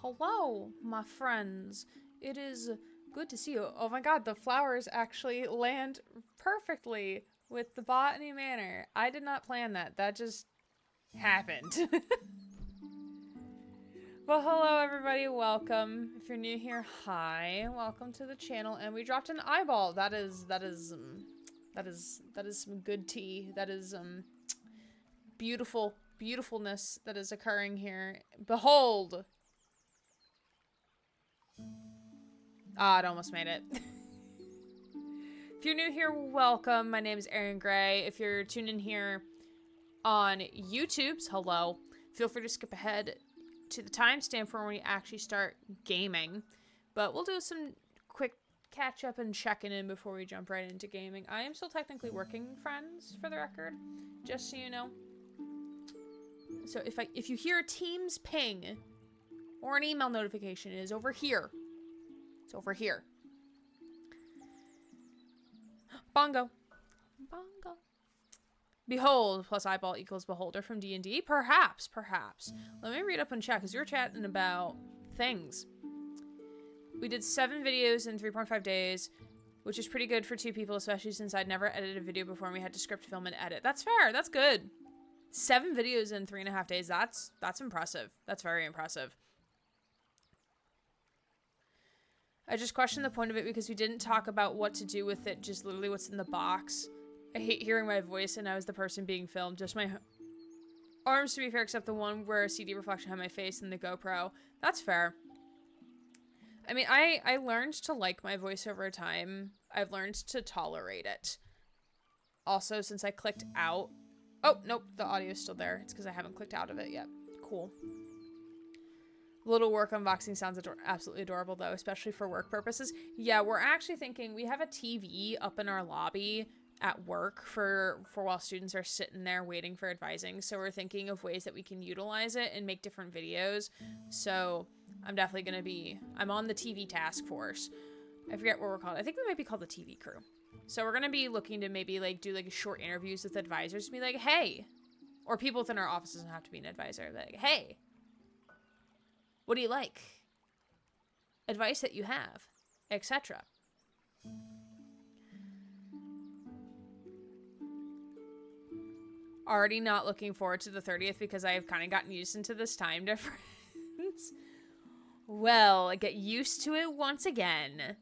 Hello, my friends. It is good to see you. Oh my god, the flowers actually land perfectly with the Botany Manor. I did not plan that. That just happened. Well, hello everybody. Welcome. If you're new here, hi. Welcome to the channel. And we dropped an eyeball. That is some good tea. That is beautifulness that is occurring here. Behold. Ah, it almost made it. If you're new here, welcome. My name is Erin Gray. If you're tuned in here on YouTube's, hello. Feel free to skip ahead to the timestamp for when we actually start gaming. But we'll do some quick catch up and checking in before we jump right into gaming. I am still technically working, friends, for the record, just so you know. So if you hear a Teams ping or an email notification, it is over here. It's over here. Bongo. Bongo. Behold plus eyeball equals beholder from D&D? Perhaps. Let me read up and check, because you were chatting about things. We did 7 videos in 3.5 days, which is pretty good for 2 people, especially since I'd never edited a video before and we had to script, film, and edit. That's fair. That's good. 7 videos in 3.5 days. That's impressive. That's very impressive. I just questioned the point of it because we didn't talk about what to do with it, just literally what's in the box. I hate hearing my voice and I was the person being filmed. Just my arms, to be fair, except the one where a CD reflection had my face and the GoPro. That's fair. I mean, I learned to like my voice over time. I've learned to tolerate it. Also, since I clicked out... Oh, nope, the audio's still there. It's because I haven't clicked out of it yet. Cool. Little work unboxing sounds absolutely adorable, though, especially for work purposes. Yeah, we're actually thinking we have a TV up in our lobby at work for while students are sitting there waiting for advising. So we're thinking of ways that we can utilize it and make different videos. So I'm definitely going to be... I'm on the TV task force. I forget what we're called. I think we might be called the TV crew. So we're going to be looking to maybe like do like short interviews with advisors to be like, hey, or people within our office doesn't have to be an advisor. Like, hey, what do you like? Advice that you have, etc. Already not looking forward to the 30th because I have kind of gotten used into this time difference. Well, I get used to it once again.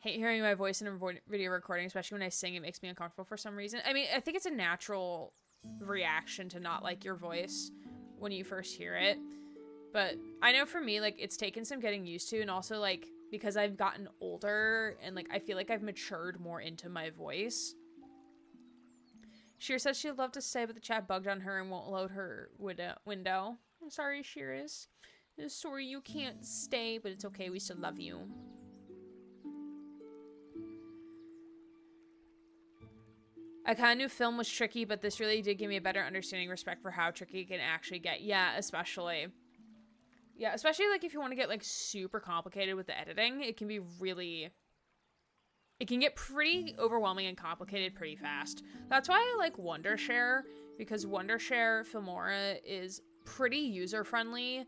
Hate hearing my voice in a video recording, especially when I sing. It makes me uncomfortable for some reason. I mean, I think it's a natural reaction to not like your voice when you first hear it. But I know for me, like, it's taken some getting used to, and also, like, because I've gotten older, and, like, I feel like I've matured more into my voice. Sheer says she'd love to stay, but the chat bugged on her and won't load her window. I'm sorry, Sheerus. Sorry you can't stay, but it's okay, we still love you. I kind of knew film was tricky, but this really did give me a better understanding and respect for how tricky it can actually get. Yeah, especially... Yeah, especially, like, if you want to get, like, super complicated with the editing, it can be really... It can get pretty overwhelming and complicated pretty fast. That's why I like Wondershare, because Wondershare Filmora is pretty user-friendly,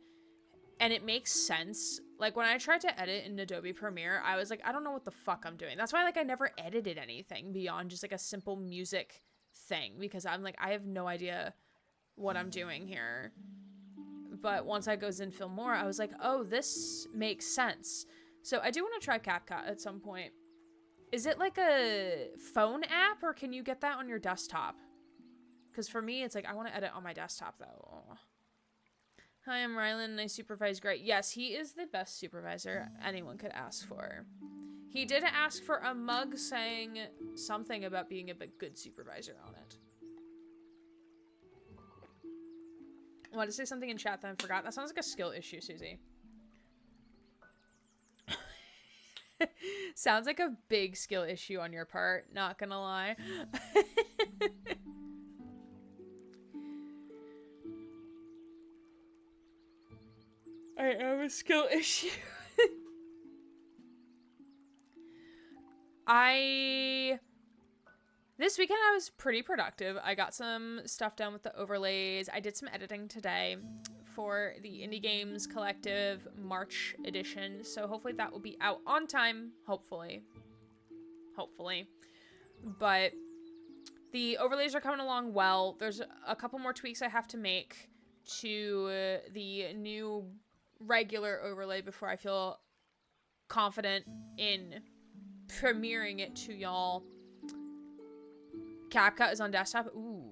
and it makes sense. Like, when I tried to edit in Adobe Premiere, I was like, I don't know what the fuck I'm doing. That's why, like, I never edited anything beyond just, like, a simple music thing, because I'm like, I have no idea what I'm doing here. But once I goes in Filmora, I was like, oh, this makes sense. So I do want to try CapCut at some point. Is it like a phone app, or can you get that on your desktop? Because for me, it's like, I want to edit on my desktop, though. Oh. Hi, I'm Rylan, and I supervise great. Yes, he is the best supervisor anyone could ask for. He did ask for a mug saying something about being a good supervisor on it. I wanted to say something in chat that I forgot. That sounds like a skill issue, Susie. Sounds like a big skill issue on your part, not gonna lie. I have a skill issue. This weekend I was pretty productive. I got some stuff done with the overlays. I did some editing today for the Indie Games Collective March edition. So hopefully that will be out on time. Hopefully. But the overlays are coming along well. There's a couple more tweaks I have to make to the new regular overlay before I feel confident in premiering it to y'all. CapCut is on desktop. Ooh.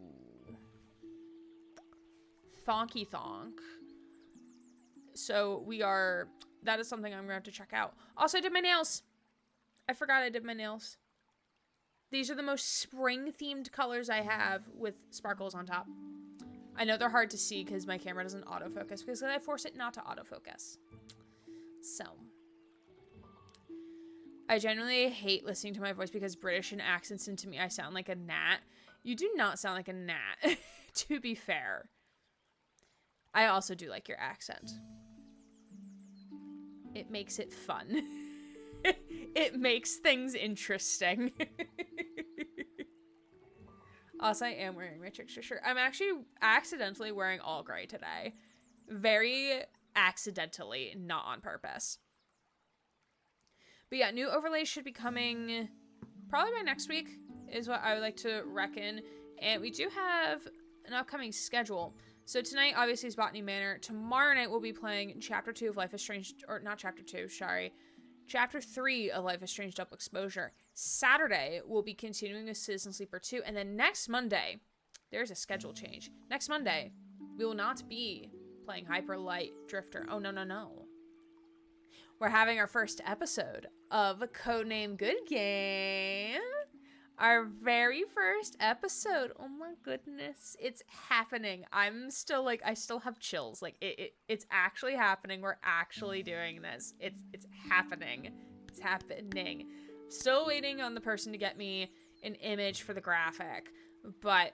Thonky thonk. So that is something I'm going to have to check out. Also, I did my nails. I forgot I did my nails. These are the most spring-themed colors I have with sparkles on top. I know they're hard to see because my camera doesn't autofocus because I force it not to autofocus. So, I genuinely hate listening to my voice because British and accents into me, I sound like a gnat. You do not sound like a gnat, to be fair. I also do like your accent. It makes it fun. It makes things interesting. Also, I am wearing my Trickster shirt. I'm actually accidentally wearing all gray today. Very accidentally, not on purpose. But yeah, new overlays should be coming probably by next week is what I would like to reckon. And we do have an upcoming schedule. So tonight, obviously, is Botany Manor. Tomorrow night, we'll be playing Chapter 2 of Life is Strange, or not Chapter 2, sorry. Chapter 3 of Life is Strange Double Exposure. Saturday, we'll be continuing with Citizen Sleeper 2. And then next Monday, there's a schedule change. Next Monday, we will not be playing Hyper Light Drifter. Oh, no. We're having our first episode of Codename Good Game. Our very first episode. Oh my goodness. It's happening. I'm still like, I still have chills. Like it's actually happening. We're actually doing this. It's happening. It's happening. Still waiting on the person to get me an image for the graphic, but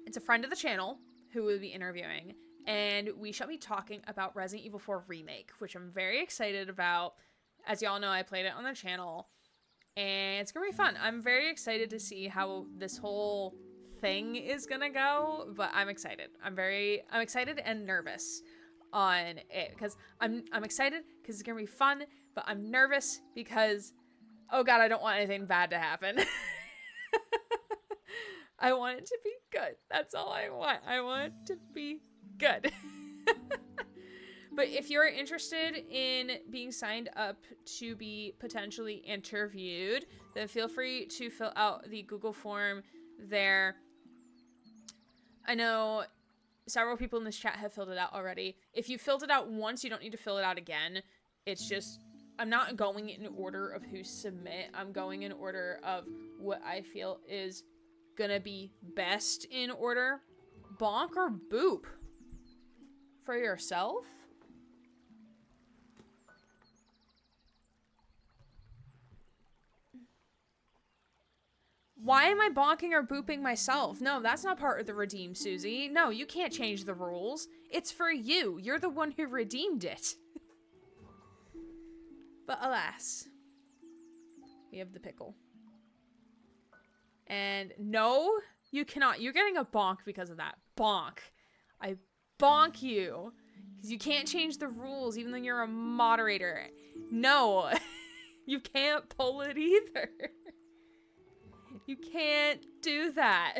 it's a friend of the channel who will be interviewing, and we shall be talking about Resident Evil 4 Remake, which I'm very excited about. As y'all know, I played it on the channel. And it's gonna be fun. I'm very excited to see how this whole thing is gonna go, but I'm excited. I'm excited and nervous on it because I'm excited because it's gonna be fun, but I'm nervous because, oh god, I don't want anything bad to happen. I want it to be good. That's all I want. I want it to be good. But if you're interested in being signed up to be potentially interviewed, then feel free to fill out the Google form there. I know several people in this chat have filled it out already. If you filled it out once, you don't need to fill it out again. It's just, I'm not going in order of who submit. I'm going in order of what I feel is gonna be best in order. Bonk or boop? For yourself? Why am I bonking or booping myself? No, that's not part of the redeem, Susie. No, you can't change the rules. It's for you. You're the one who redeemed it. But alas, we have the pickle. And no, you cannot. You're getting a bonk because of that. Bonk. I bonk you. Because you can't change the rules even though you're a moderator. No, you can't pull it either. You can't do that.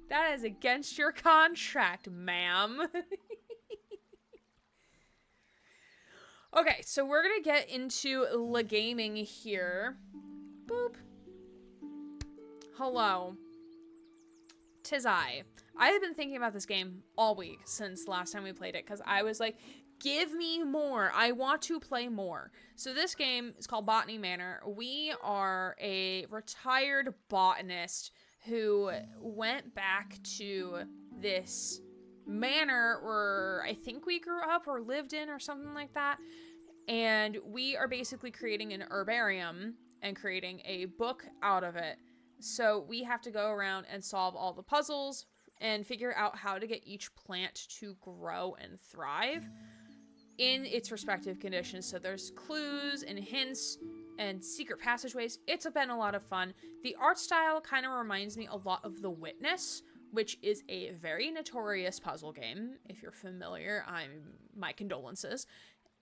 That is against your contract, ma'am. Okay, so we're gonna get into the gaming here. Boop. Hello. 'Tis I. I have been thinking about this game all week since last time we played it, because I was like, give me more. I want to play more. So this game is called Botany Manor. We are a retired botanist who went back to this manor where I think we grew up or lived in or something like that. And we are basically creating an herbarium and creating a book out of it. So we have to go around and solve all the puzzles and figure out how to get each plant to grow and thrive in its respective conditions. So there's clues and hints and secret passageways. It's been a lot of fun. The art style kind of reminds me a lot of The Witness, which is a very notorious puzzle game. If you're familiar, my condolences.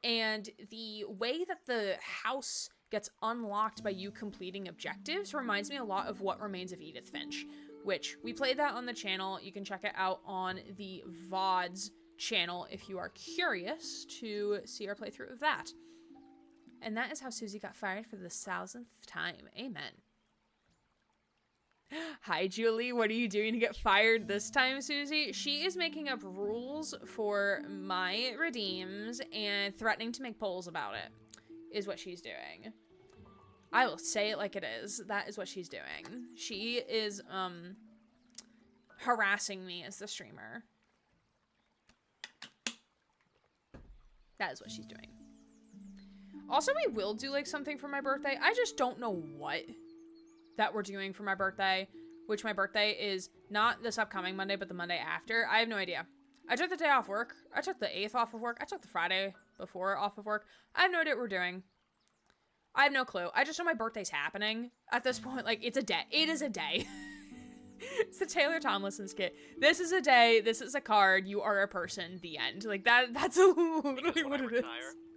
And the way that the house gets unlocked by you completing objectives reminds me a lot of What Remains of Edith Finch, which we played that on the channel. You can check it out on the VODs channel if you are curious to see our playthrough of that. And that is how Susie got fired for the 1000th time. Amen. Hi, Julie. What are you doing to get fired this time, Susie? She is making up rules for my redeems and threatening to make polls about it, is what she's doing. I will say it like it is. That is what she's doing. She is, harassing me as the streamer. That is what she's doing. Also, we will do, like, something for my birthday. I just don't know what that we're doing for my birthday, which my birthday is not this upcoming Monday, but the Monday after. I have no idea. I took the day off work. I took the 8th off of work. I took the Friday before off of work. I have no idea what we're doing. I have no clue. I just know my birthday's happening at this point. Like, it's a day. It is a day. It's the Taylor Tomlinson skit. This is a day. This is a card. You are a person. The end. Like, that's literally what it is.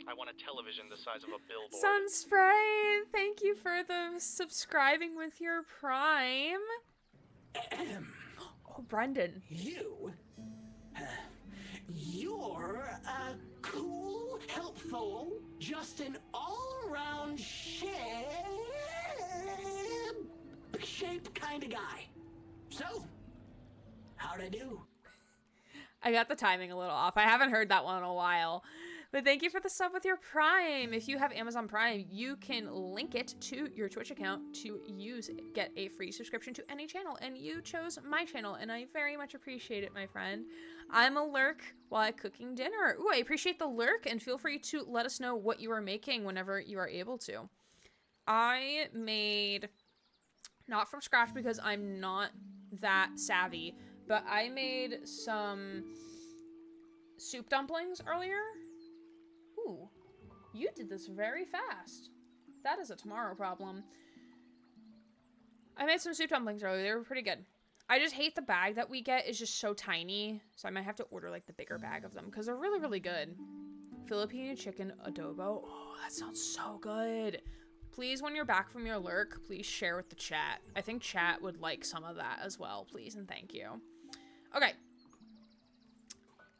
I want a television the size of a billboard. Sunspray, thank you for the subscribing with your Prime. Oh, Brendan. You're a cool, helpful, just an all-around shape kind of guy. So, how'd I do? I got the timing a little off. I haven't heard that one in a while. But thank you for the sub with your Prime. If you have Amazon Prime, you can link it to your Twitch account to get a free subscription to any channel. And you chose my channel, and I very much appreciate it, my friend. I'm a lurk while cooking dinner. Ooh, I appreciate the lurk, and feel free to let us know what you are making whenever you are able to. I made, not from scratch because I'm not that savvy, but I made some soup dumplings earlier. Ooh, you did this very fast. That is a tomorrow problem. I made some soup dumplings earlier. They were pretty good. I just hate the bag that we get is just so tiny. So I might have to order like the bigger bag of them because they're really, really good. Filipino chicken adobo. Oh, that sounds so good. Please, when you're back from your lurk, please share with the chat. I think chat would like some of that as well, please and thank you. Okay.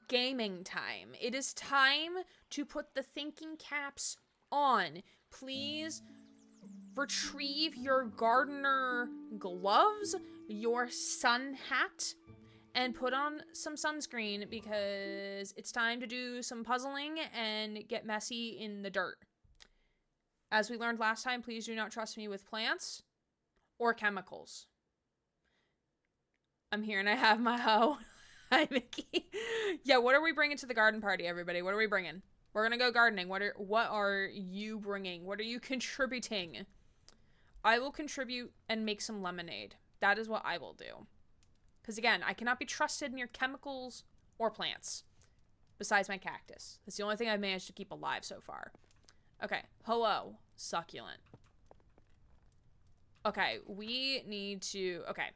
Gaming time. It is time to put the thinking caps on. Please retrieve your gardener gloves, your sun hat, and put on some sunscreen because it's time to do some puzzling and get messy in the dirt. As we learned last time, please do not trust me with plants or chemicals. I'm here and I have my hoe. Hi, Mickey. Yeah, what are we bringing to the garden party, everybody? What are we bringing? We're gonna go gardening. What are you bringing? What are you contributing? I will contribute and make some lemonade. That is what I will do. Because again, I cannot be trusted near chemicals or plants. Besides my cactus. That's the only thing I've managed to keep alive so far. Okay, hello, succulent. Okay, we need to, okay.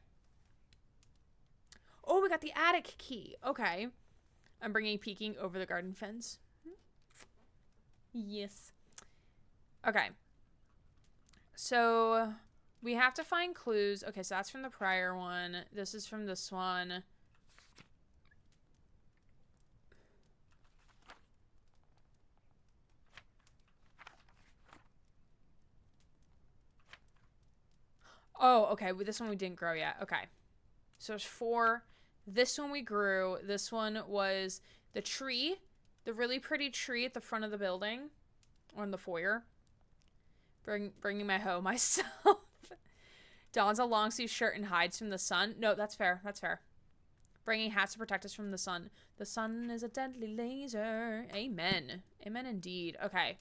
Oh, we got the attic key. Okay. I'm bringing peeking over the garden fence. Yes. Okay. So, we have to find clues. Okay, so that's from the prior one. This is from this one. Oh, okay. Well, this one we didn't grow yet. Okay. So there's 4. This one we grew. This one was the tree. The really pretty tree at the front of the building. Or in the foyer. Bringing my hoe myself. Dons a long sleeve shirt and hides from the sun. No, that's fair. That's fair. Bringing hats to protect us from the sun. The sun is a deadly laser. Amen. Amen indeed. Okay.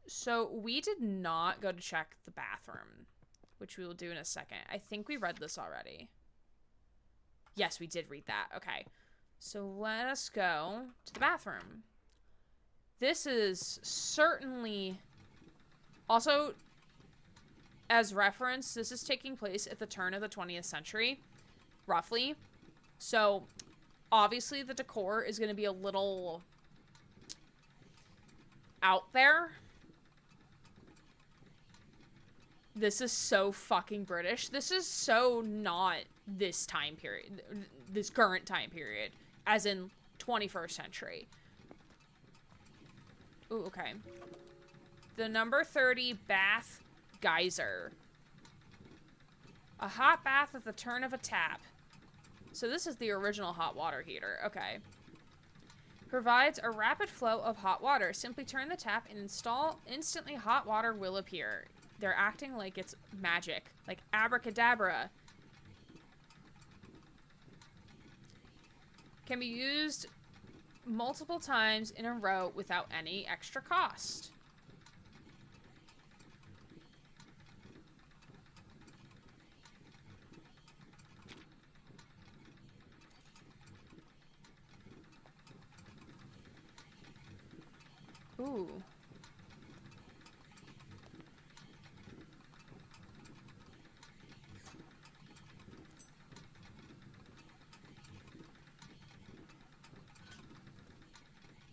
So we did not go to check the bathroom. Which we will do in a second. I think we read this already. Yes, we did read that. Okay. So let us go to the bathroom. This is certainly... Also, as reference, this is taking place at the turn of the 20th century, roughly. So, obviously the decor is going to be a little out there. This is so fucking British. This is so not this time period, this current time period, as in 21st century. Ooh, okay. The number 30 bath geyser. A hot bath at the turn of a tap. So this is the original hot water heater. Okay. Provides a rapid flow of hot water. Simply turn the tap and install. Instantly hot water will appear. They're acting like it's magic. Like abracadabra. Can be used multiple times in a row without any extra cost. Ooh.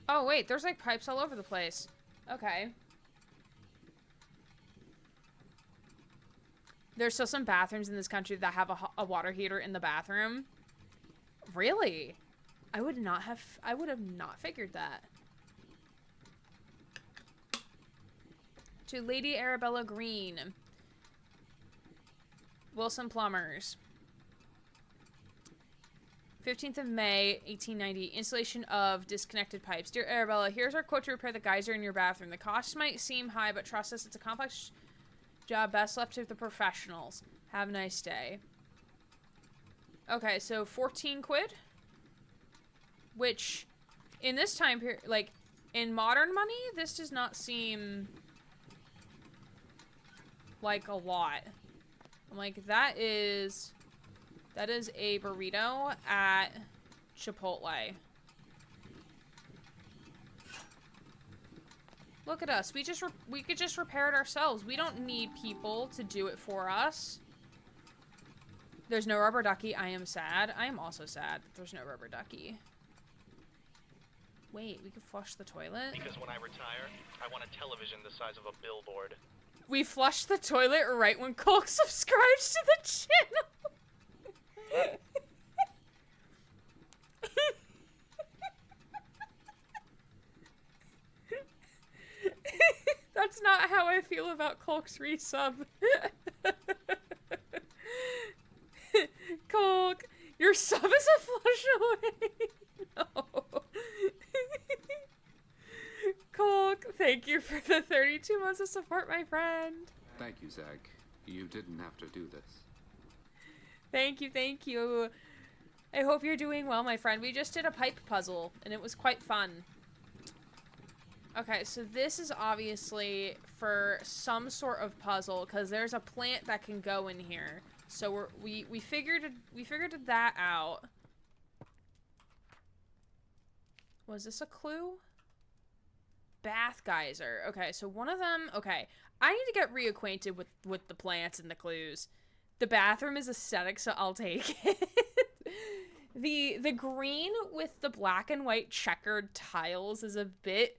Oh, wait, there's like pipes all over the place. Okay. There's still some bathrooms in this country that have a water heater in the bathroom. Really? I would have not figured that. To Lady Arabella Green. Wilson Plumbers. 15th of May, 1890. Installation of disconnected pipes. Dear Arabella, here's our quote to repair the geyser in your bathroom. The cost might seem high, but trust us, it's a complex job best left to the professionals. Have a nice day. Okay, so 14 quid? Which, in this time period, like, in modern money, this does not seem like a lot. I'm like, that is a burrito at Chipotle. Look at us. We could just repair it ourselves. We don't need people to do it for us. There's no rubber ducky. I am sad. I am also sad that there's no rubber ducky. Wait, we could flush the toilet? Because when I retire, I want a television the size of a billboard. We flushed the toilet right when Cole subscribes to the channel. That's not how I feel about Colk's resub. Colk, your sub is a flush away. No. Colk, thank you for the 32 months of support, my friend. Thank you, Zach. You didn't have to do this. Thank you, thank you. I hope you're doing well, my friend. We just did a pipe puzzle, and it was quite fun. Okay, so this is obviously for some sort of puzzle, because there's a plant that can go in here. So we figured that out. Was this a clue? Bath geyser. Okay, so one of them... Okay, I need to get reacquainted with the plants and the clues. The bathroom is aesthetic, so I'll take it. The green with the black and white checkered tiles is a bit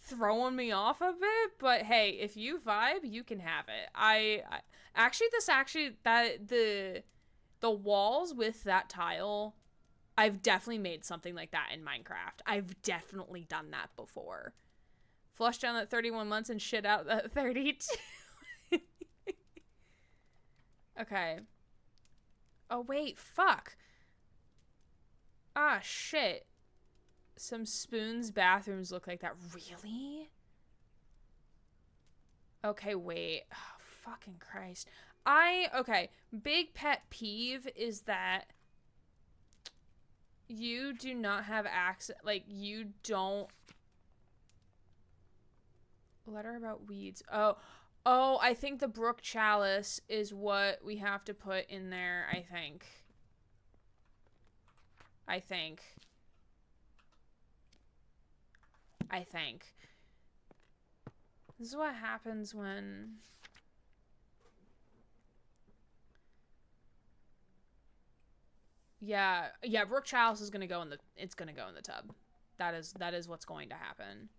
throwing me off a bit, but hey, if you vibe, you can have it. The walls with that tile, I've definitely made something like that in Minecraft. I've definitely done that before. Flush down at 31 months and shit out at 32. Okay. Oh, wait, fuck. Ah, shit. Some spoons bathrooms look like that. Really? Okay, wait. Oh, fucking Christ. Okay, big pet peeve is that you do not have access, like, you don't... Letter about weeds. Oh, I think the brook chalice is what we have to put in there, I think. This is what happens when... Yeah, yeah, Brooke Chalice is gonna go in the, it's gonna go in the tub. That is what's going to happen.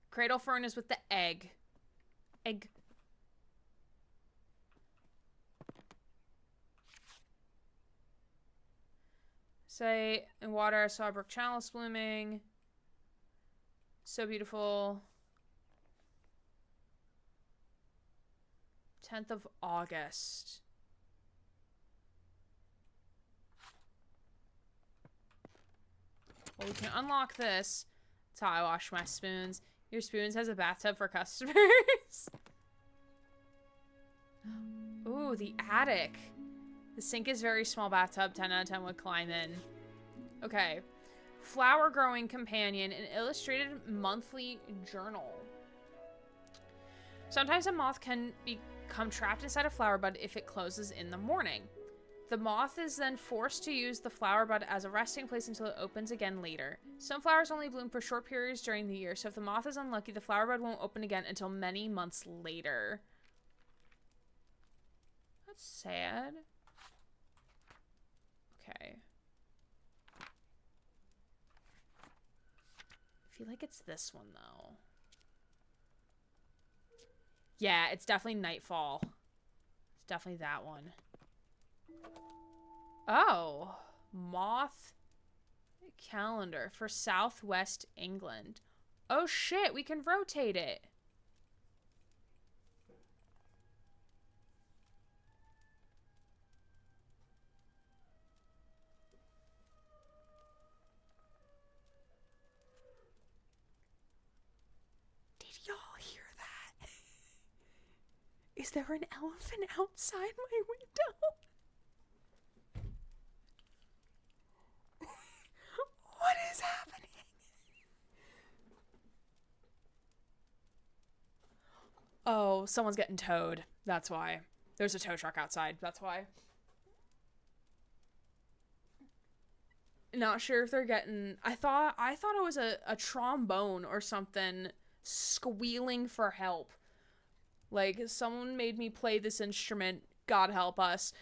Cradle Fern is with the egg. Egg. Say, in water, I saw Brooke Chalice blooming. So beautiful. 10th of August. Well, we can unlock this. That's how I wash my spoons. Your Spoons has a bathtub for customers. Ooh, the attic. The sink is very small bathtub. 10 out of 10 would climb in. Okay. Flower growing companion, an illustrated monthly journal. Sometimes a moth can become trapped inside a flower bud if it closes in the morning. The moth is then forced to use the flower bud as a resting place until it opens again later. Some flowers only bloom for short periods during the year, so if the moth is unlucky, the flower bud won't open again until many months later. That's sad. Okay. I feel like it's this one, though. Yeah, it's definitely Nightfall. It's definitely that one. Oh, moth calendar for Southwest England. Oh shit, we can rotate it. Did y'all hear that? Is there an elephant outside my window? What is happening? Oh, someone's getting towed. That's why. There's a tow truck outside. That's why. Not sure if they're getting... I thought it was a trombone or something squealing for help. Like, someone made me play this instrument. God help us.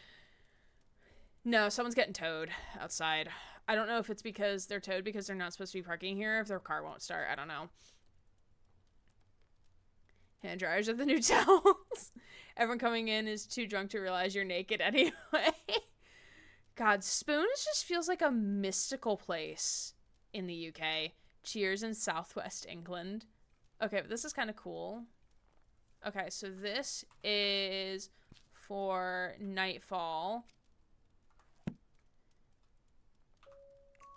No, someone's getting towed outside. I don't know if it's because they're towed because they're not supposed to be parking here, if their car won't start. I don't know. Hand dryers are the new towels. Everyone coming in is too drunk to realize you're naked anyway. God, Spoons just feels like a mystical place in the UK. Cheers in Southwest England. Okay, but this is kind of cool. Okay, so this is for Nightfall.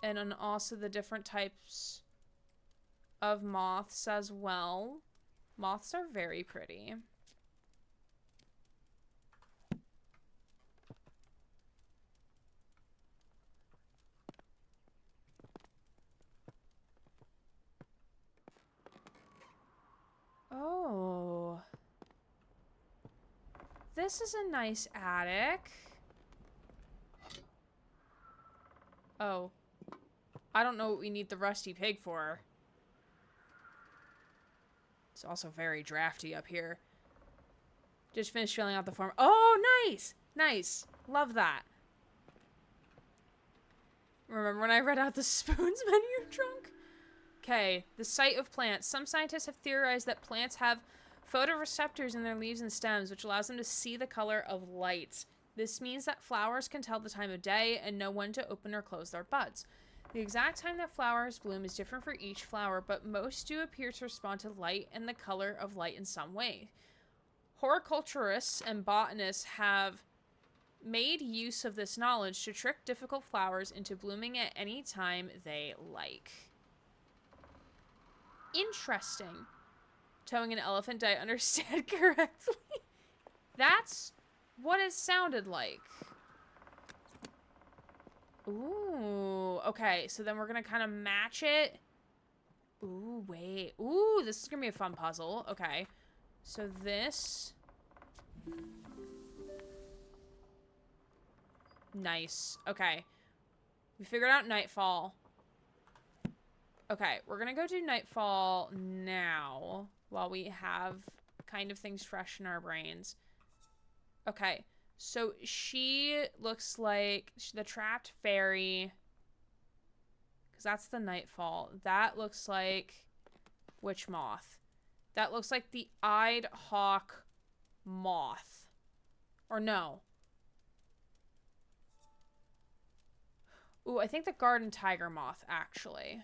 And then also the different types of moths as well. Moths are very pretty. Oh. This is a nice attic. Oh. I don't know what we need the rusty pig for. It's also very drafty up here. Just finished filling out the form. Oh, nice! Nice. Love that. Remember when I read out the Spoons menu drunk? Okay, the site of plants. Some scientists have theorized that plants have photoreceptors in their leaves and stems, which allows them to see the color of light. This means that flowers can tell the time of day and know when to open or close their buds. The exact time that flowers bloom is different for each flower, but most do appear to respond to light and the color of light in some way. Horticulturists and botanists have made use of this knowledge to trick difficult flowers into blooming at any time they like. Interesting. Towing an elephant, did I understand correctly? That's what it sounded like. Ooh, okay, so then we're gonna kind of match it. Ooh, wait. Ooh, this is gonna be a fun puzzle. Okay, so this... Nice. Okay. We figured out Nightfall. Okay, we're gonna go do Nightfall now while we have kind of things fresh in our brains. Okay, so she looks like the trapped fairy, because that's the nightfall. That looks like witch moth. That looks like the eyed hawk moth. Or no. Ooh, I think the garden tiger moth, actually.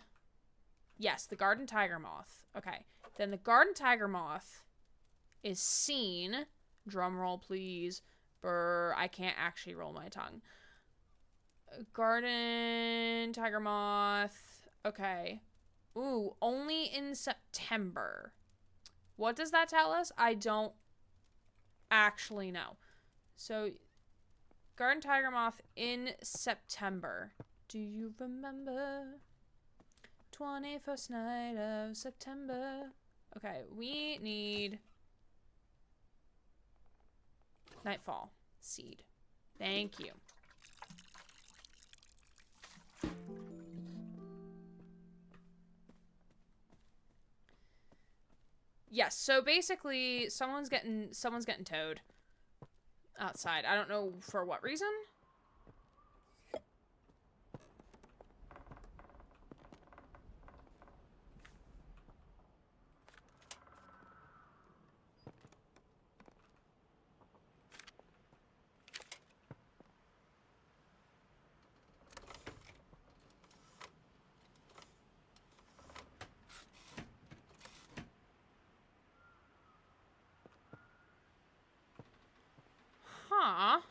Yes, the garden tiger moth. Okay. Then the garden tiger moth is seen. Drum roll, please. Brr, I can't actually roll my tongue. Garden tiger moth. Okay. Ooh, only in September. What does that tell us? I don't actually know. So, garden tiger moth in September. Do you remember 21st night of September? Okay, we need nightfall seed. Thank you. Yes, so basically someone's getting towed outside. I don't know for what reason. Huh.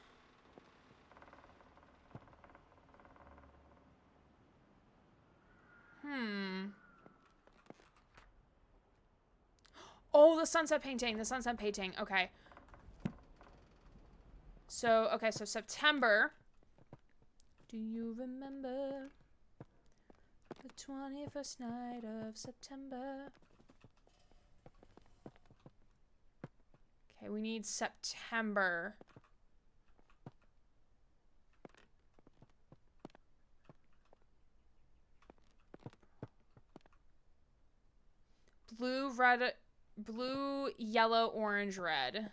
Oh, the sunset painting. The sunset painting. Okay. So, okay, so September. Do you remember the 21st night of September? Okay, we need September. Blue, red, blue, yellow, orange, red.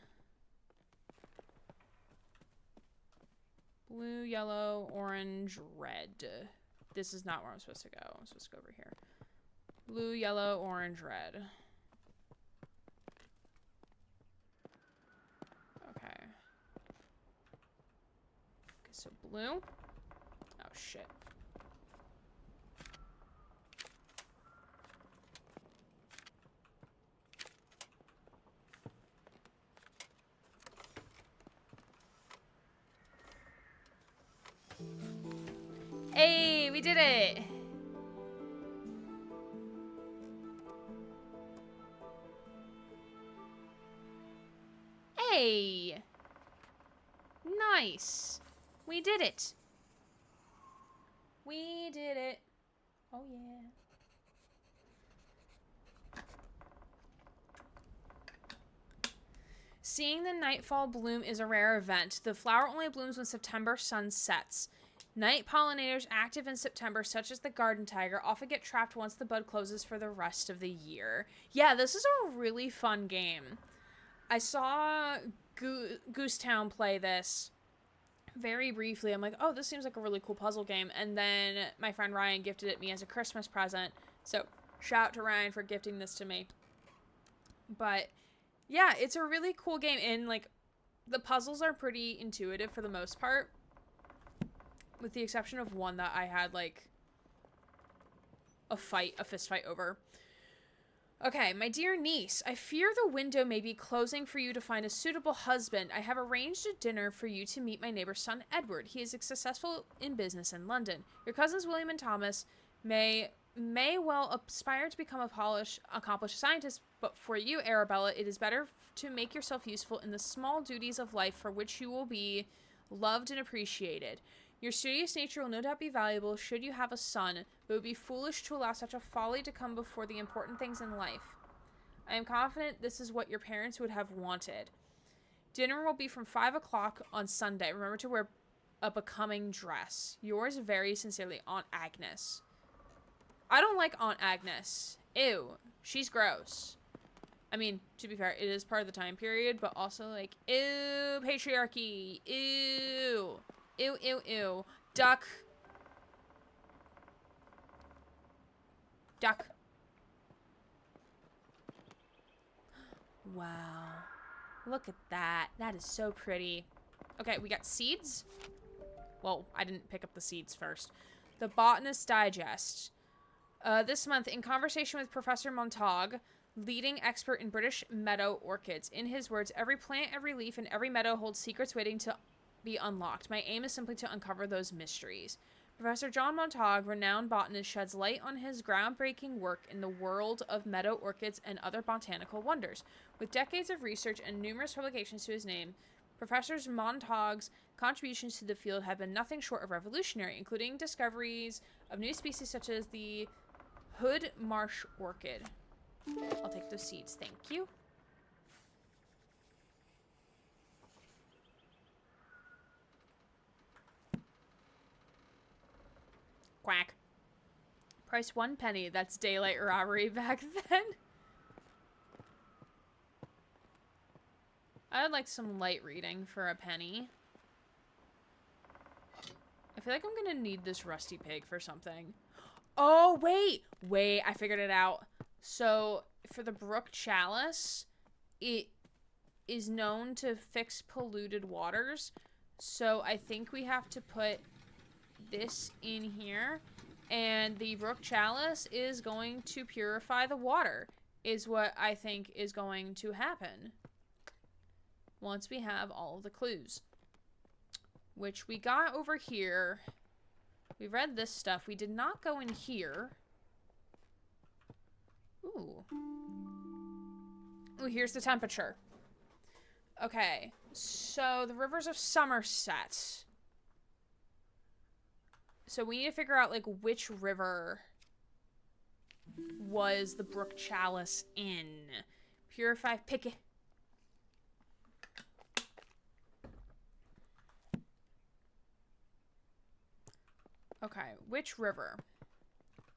Blue, yellow, orange, red. This is not where I'm supposed to go. I'm supposed to go over here. Blue, yellow, orange, red. Okay. Okay, so blue. Oh, shit. Hey, we did it! Hey! Nice! We did it! We did it! Oh yeah. Seeing the nightfall bloom is a rare event. The flower only blooms when September sun sets. Night pollinators active in September, such as the garden tiger, often get trapped once the bud closes for the rest of the year. Yeah, this is a really fun game. I saw Goosetown play this very briefly. I'm like, oh, this seems like a really cool puzzle game. And then my friend Ryan gifted it me as a Christmas present. So shout out to Ryan for gifting this to me. But yeah, it's a really cool game. And like, the puzzles are pretty intuitive for the most part, with the exception of one that I had like a fist fight over. Okay, my dear niece, I fear the window may be closing for you to find a suitable husband. I have arranged a dinner for you to meet my neighbor's son, Edward. He is successful in business in London. Your cousins, William and Thomas, may well aspire to become accomplished scientists, but for you, Arabella, it is better to make yourself useful in the small duties of life for which you will be loved and appreciated. Your studious nature will no doubt be valuable should you have a son, but it would be foolish to allow such a folly to come before the important things in life. I am confident this is what your parents would have wanted. Dinner will be from 5 o'clock on Sunday. Remember to wear a becoming dress. Yours very sincerely, Aunt Agnes. I don't like Aunt Agnes. Ew. She's gross. I mean, to be fair, it is part of the time period, but also like, ew, patriarchy, ew, ew, ew, ew, duck, duck. Wow, look at that. That is so pretty. Okay, we got seeds. Well, I didn't pick up the seeds first. The Botanist Digest. This month, in conversation with Professor Montague, leading expert in British meadow orchids. In his words, every plant, every leaf, and every meadow holds secrets waiting to be unlocked. My aim is simply to uncover those mysteries. Professor John Montague, renowned botanist, sheds light on his groundbreaking work in the world of meadow orchids and other botanical wonders. With decades of research and numerous publications to his name, Professor Montague's contributions to the field have been nothing short of revolutionary, including discoveries of new species such as the hood marsh orchid. I'll take those seeds, thank you. Quack. Price 1 penny. That's daylight robbery back then. I would like some light reading for a penny. I feel like I'm gonna need this rusty pig for something. Oh, wait! Wait, I figured it out. So, for the Brook Chalice, it is known to fix polluted waters. So, I think we have to put this in here. And the Brook Chalice is going to purify the water, is what I think is going to happen. Once we have all of the clues. Which we got over here. We read this stuff. We did not go in here. Ooh. Ooh, here's the temperature. Okay. So, the rivers of Somerset. So, we need to figure out, like, which river was the Brook Chalice in. Purify Picket. Okay, which river?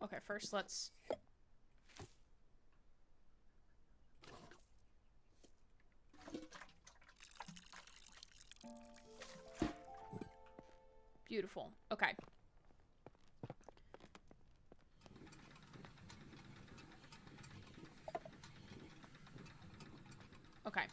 Okay, first let's... Beautiful. Okay. Okay.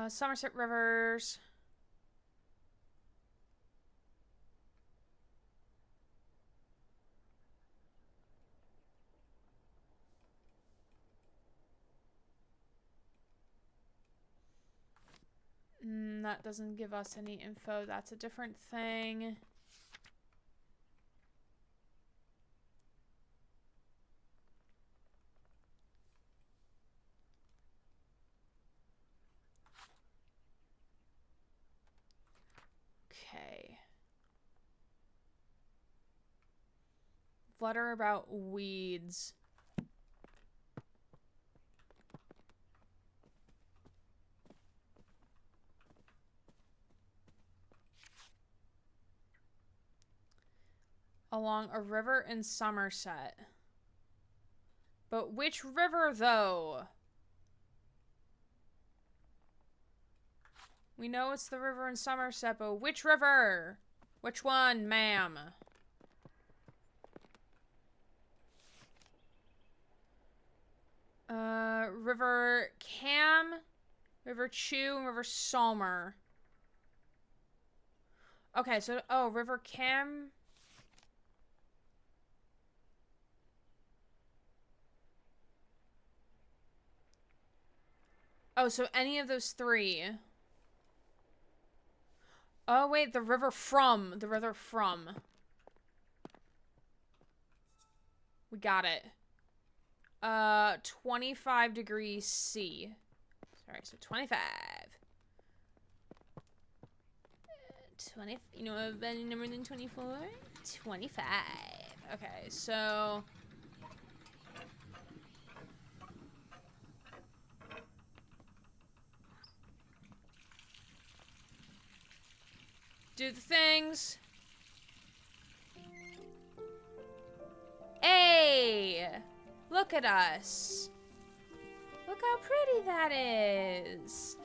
Somerset rivers. That doesn't give us any info. That's a different thing. Okay. Flutter about weeds. Along a river in Somerset. But which river, though? We know it's the river in Somerset, but which river? Which one, ma'am? River Cam, River Chew, and River Somer. Okay, so, oh, River Cam... Oh, so any of those three. Oh, wait, the river from. The river from. We got it. 25 degrees C. Sorry, so 25. 20, you know a better number than 24? 25. Okay, so... Do the things. Hey! Look at us. Look how pretty that is.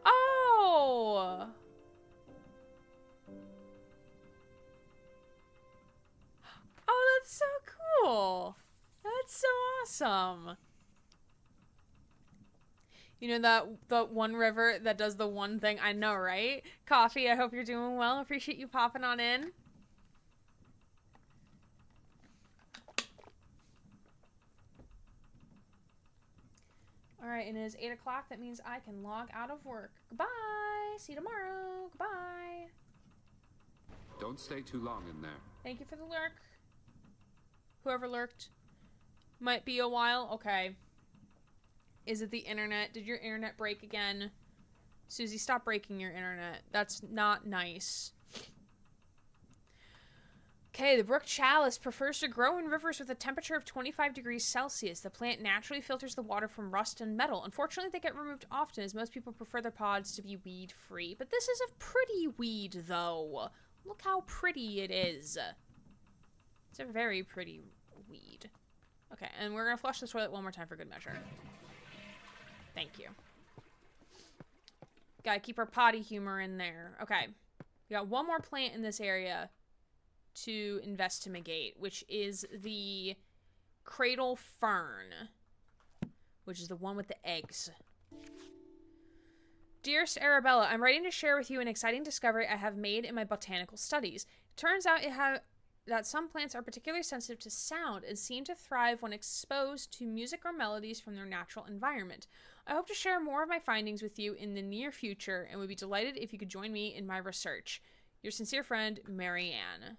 Oh! Oh, that's so cool. That's so awesome. You know that the one river that does the one thing? I know, right? Coffee, I hope you're doing well. Appreciate you popping on in. Alright, and it is 8 o'clock. That means I can log out of work. Goodbye. See you tomorrow. Goodbye. Don't stay too long in there. Thank you for the lurk. Whoever lurked. Might be a while. Okay. Is it the internet? Did your internet break again? Susie, stop breaking your internet. That's not nice. Okay, the brook chalice prefers to grow in rivers with a temperature of 25 degrees Celsius. The plant naturally filters the water from rust and metal. Unfortunately, they get removed often as most people prefer their pods to be weed-free. But this is a pretty weed, though. Look how pretty it is. It's a very pretty weed. Okay, and we're going to flush the toilet one more time for good measure. Thank you. Gotta keep our potty humor in there. Okay. We got one more plant in this area to investigate, which is the cradle fern, which is the one with the eggs. Dearest Arabella, I'm writing to share with you an exciting discovery I have made in my botanical studies. It turns out that some plants are particularly sensitive to sound and seem to thrive when exposed to music or melodies from their natural environment. I hope to share more of my findings with you in the near future and would be delighted if you could join me in my research. Your sincere friend, Marianne.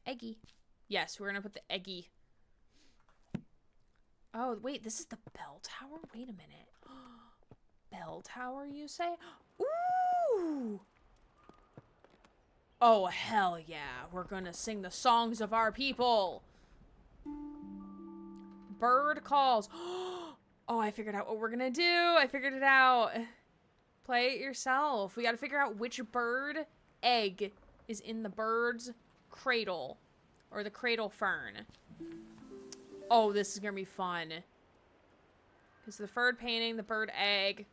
Eggy. Yes, we're gonna put the eggy. Oh, wait, this is the bell tower? Wait a minute. Bell tower, you say? Ooh! Oh, hell yeah. We're gonna sing the songs of our people. Bird calls. Oh, I figured out what we're gonna do. I figured it out. Play it yourself. We gotta figure out which bird egg is in the bird's cradle. Or the cradle fern. Oh, this is gonna be fun. Because the bird painting, the bird egg.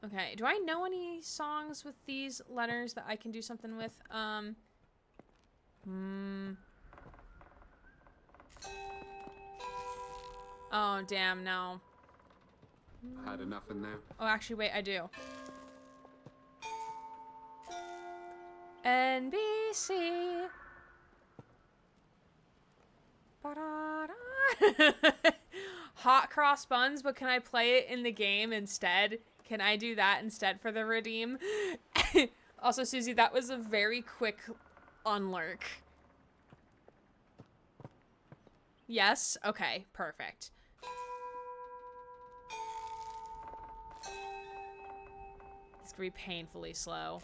Okay, do I know any songs with these letters that I can do something with? Oh, damn, no. Had enough in there? Oh, actually, wait, I do. NBC. Hot cross buns, but can I play it in the game instead? Can I do that instead for the redeem? Also, Susie, that was a very quick unlurk. Yes? Okay, perfect. It's gonna be painfully slow.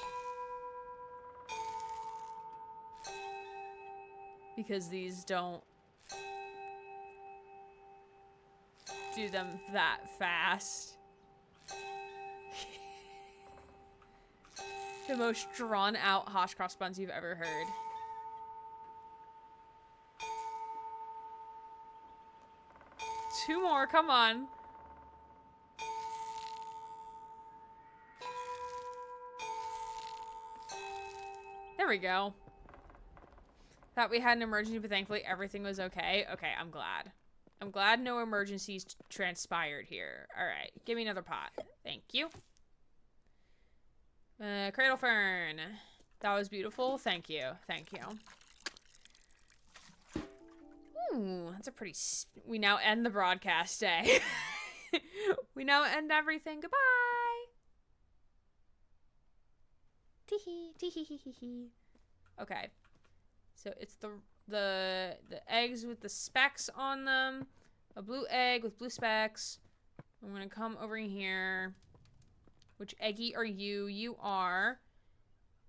Because these don't do them that fast. The most drawn out hash cross buns you've ever heard. Two more, come on. There we go. Thought we had an emergency, but thankfully everything was okay. Okay, I'm glad. I'm glad no emergencies transpired here. All right, give me another pot. Thank you. Cradle fern. That was beautiful. Thank you. Thank you. Ooh, that's a pretty... We now end the broadcast day. We now end everything. Goodbye. Tee-hee. Tee-hee-hee-hee-hee. Okay. So it's the eggs with the specks on them. A blue egg with blue specks. I'm gonna come over here. Which eggy are you? You are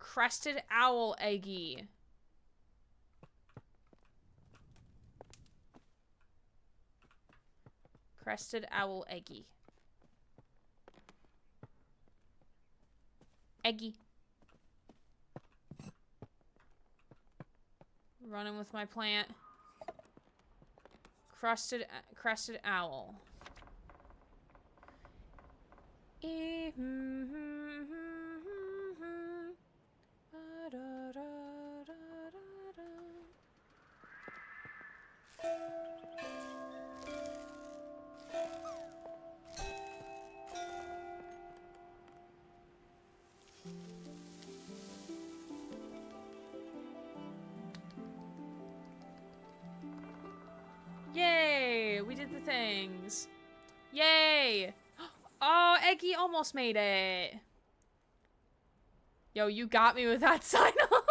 Crested owl eggy. Crested owl eggy. Eggy. Running with my plant. Crested owl. Yay! We did the things. Yay! Oh, Eggy almost made it. Yo, you got me with that sign off.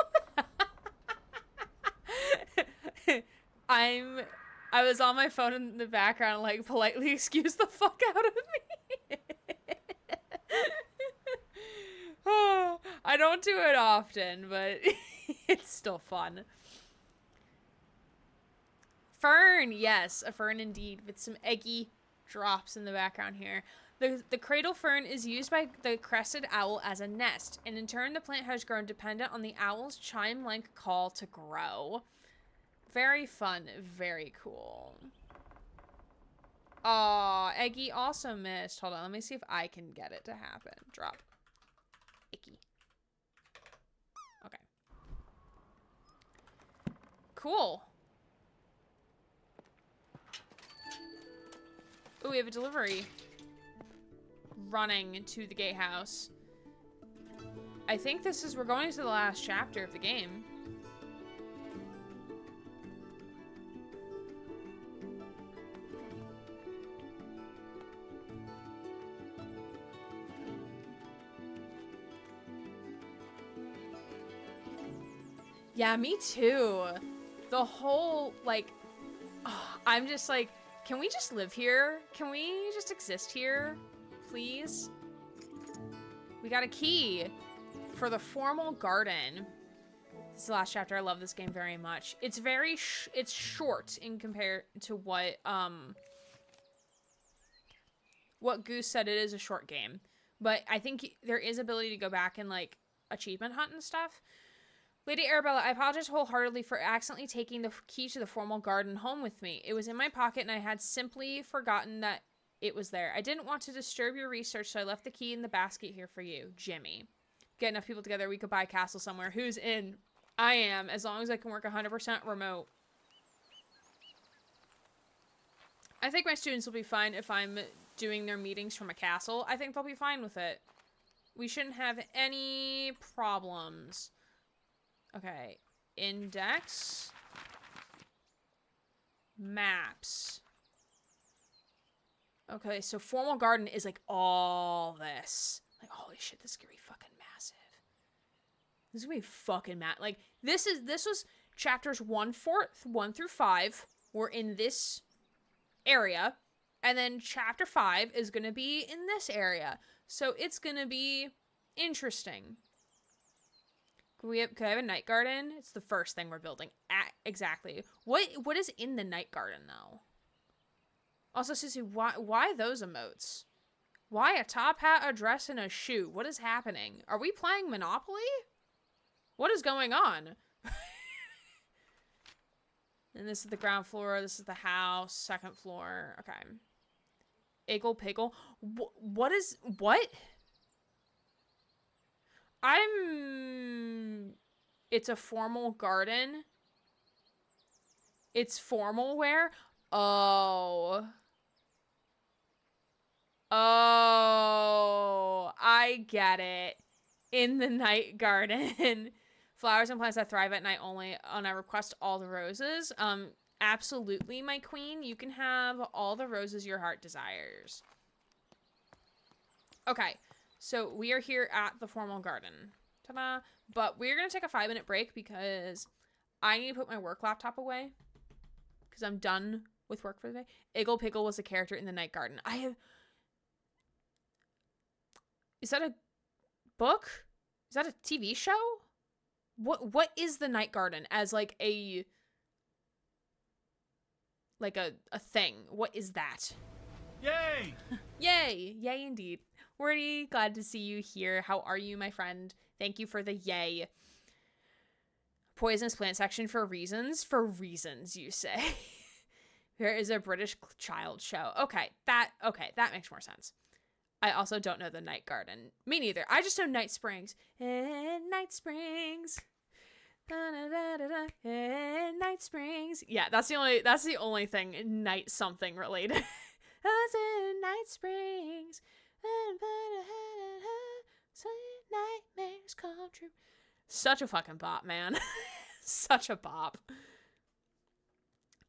I was on my phone in the background, like, politely excuse the fuck out of me. Oh, I don't do it often, but it's still fun. Fern, yes, a fern indeed, with some eggy drops in the background here. The cradle fern is used by the crested owl as a nest, and in turn the plant has grown dependent on the owl's chime-like call to grow. Very fun, very cool. Aw, Eggy also missed. Hold on, let me see if I can get it to happen. Drop. Icky. Okay. Cool. Ooh, we have a delivery. Running to the gatehouse. I think we're going to the last chapter of the game. Yeah, me too. The whole, like, oh, I'm just like, can we just live here? Can we just exist here? Please? We got a key for the formal garden. This is the last chapter. I love this game very much. It's very, it's short in compared to what Goose said. It is a short game. But I think there is ability to go back and, like, achievement hunt and stuff. Lady Arabella, I apologize wholeheartedly for accidentally taking the key to the formal garden home with me. It was in my pocket and I had simply forgotten that it was there. I didn't want to disturb your research, so I left the key in the basket here for you, Jimmy. Get enough people together, we could buy a castle somewhere. Who's in? I am, as long as I can work 100% remote. I think my students will be fine if I'm doing their meetings from a castle. I think they'll be fine with it. We shouldn't have any problems. Okay, index, maps. Okay, so formal garden is like all this. Like, holy shit, this is gonna be fucking massive. This is gonna be fucking like, this was chapters 1 through 5 were in this area, and then chapter 5 is gonna be in this area. So it's gonna be interesting. Could I have a night garden? It's the first thing we're building. Exactly. What is in the night garden, though? Also, Sissy, why those emotes? Why a top hat, a dress, and a shoe? What is happening? Are we playing Monopoly? What is going on? And this is the ground floor. This is the house. Second floor. Okay. Iggle Piggle. What? It's a formal garden. It's formal wear. Oh, I get it. In the night garden. Flowers and plants that thrive at night only. And I request all the roses. Absolutely, my queen. You can have all the roses your heart desires. Okay. So we are here at the formal garden. Ta-da. But we're going to take a 5-minute break because I need to put my work laptop away. Because I'm done with work for the day. Iggle Piggle was a character in the night garden. Is that a book? Is that a TV show? what is the night garden as like a thing? What is that? Yay! Yay! Yay indeed. Wordy, glad to see you here. How are you, my friend? Thank you for the yay. Poisonous plant section for reasons? For reasons, you say. There is a British child show. Okay, that makes more sense. I also don't know the night garden. Me neither. I just know Night Springs. And Night Springs. And Night Springs. Yeah, that's the only thing night something related. I was in Night Springs. So nightmares come true. Such a fucking bop, man. Such a bop.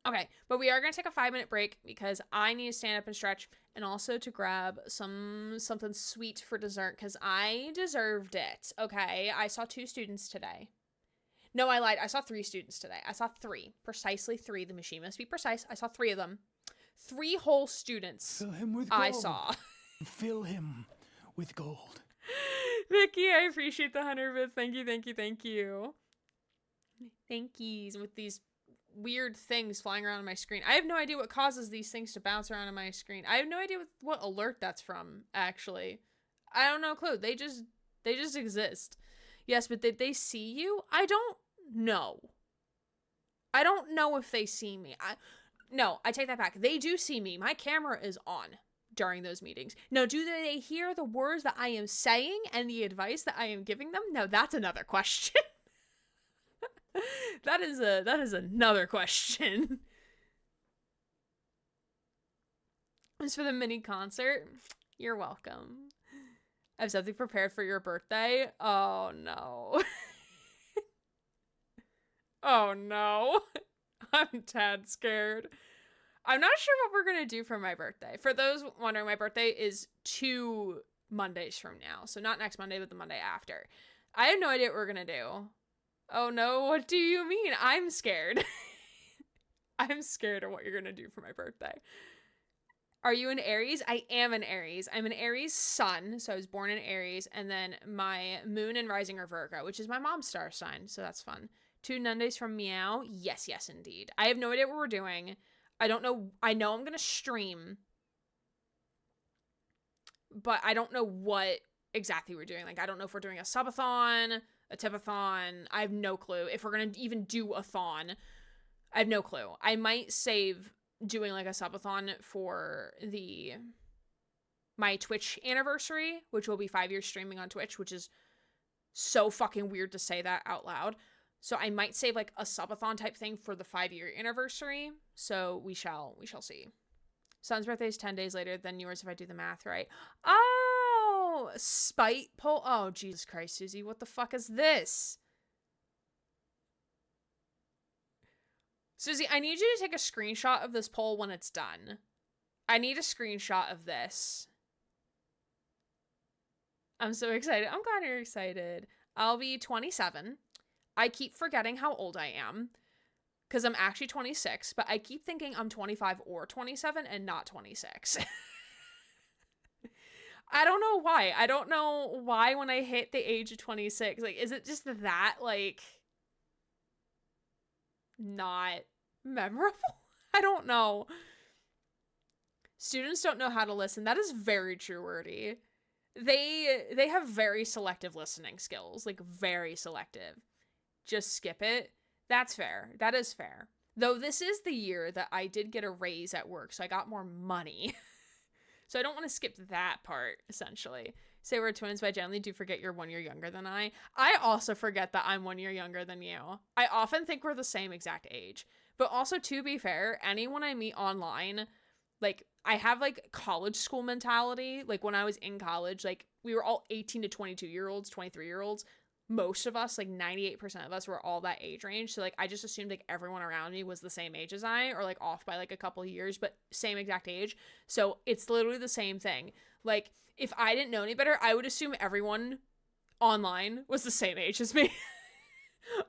Okay, but we are going to take a 5-minute break because I need to stand up and stretch and also to grab something sweet for dessert because I deserved it. Okay, I saw 2 students today. No, I lied. I saw 3 students today. I saw 3. Precisely 3. The machine must be precise. I saw 3 of them. 3 whole students. Fill him with gold. I saw. Fill him with gold. Vicky, I appreciate the 100 bits. Thank you, thank you, thank you. Thank yous with these weird things flying around on my screen. I have no idea what causes these things to bounce around on my screen. I have no idea what alert that's from, actually. I don't know a clue. They just exist. Yes, but did they see you? I don't know. I don't know if they see me. No, I take that back. They do see me. My camera is on during those meetings. Now, do they hear the words that I am saying and the advice that I am giving them? No, that's another question. That is another question. As for the mini concert, you're welcome. I have something prepared for your birthday. Oh no. Oh no. I'm tad scared. I'm not sure what we're gonna do for my birthday. For those wondering, my birthday is 2 Mondays from now. So not next Monday, but the Monday after. I have no idea what we're gonna do. Oh no, what do you mean? I'm scared. I'm scared of what you're gonna do for my birthday. Are you an Aries? I am an Aries. I'm an Aries sun, so I was born in Aries, and then my moon and rising are Virgo, which is my mom's star sign, so that's fun. 2 Mondays from Meow? Yes, yes, indeed. I have no idea what we're doing. I don't know. I know I'm gonna stream, but I don't know what exactly we're doing. Like, I don't know if we're doing a subathon, a tipathon. I have no clue. If we're gonna even do a thon, I have no clue. I might save doing like a subathon for my Twitch anniversary, which will be 5 years streaming on Twitch, which is so fucking weird to say that out loud. So I might save like a subathon type thing for the 5-year anniversary. So we shall see. Son's birthday is 10 days later than yours if I do the math right. Oh, spite poll. Oh, Jesus Christ, Susie. What the fuck is this? Susie, I need you to take a screenshot of this poll when it's done. I need a screenshot of this. I'm so excited. I'm glad you're excited. I'll be 27. I keep forgetting how old I am because I'm actually 26, but I keep thinking I'm 25 or 27 and not 26. I don't know why. I don't know why when I hit the age of 26, like, is it just that, like, not memorable? I don't know. Students don't know how to listen. That is very true, Wordy. They have very selective listening skills, like very selective. Just skip it. That's fair. That is fair. Though this is the year that I did get a raise at work, so I got more money. So I don't want to skip that part, essentially. Say we're twins, but I generally do forget you're 1 year younger than I. I also forget that I'm 1 year younger than you. I often think we're the same exact age. But also, to be fair, anyone I meet online, like, I have, like, college school mentality. Like, when I was in college, like, we were all 18 to 22-year-olds, 23-year-olds. Most of us, like 98% of us, were all that age range. So, like, I just assumed, like, everyone around me was the same age as I, or, like, off by, like, a couple of years, but same exact age. So it's literally the same thing. Like, if I didn't know any better, I would assume everyone online was the same age as me.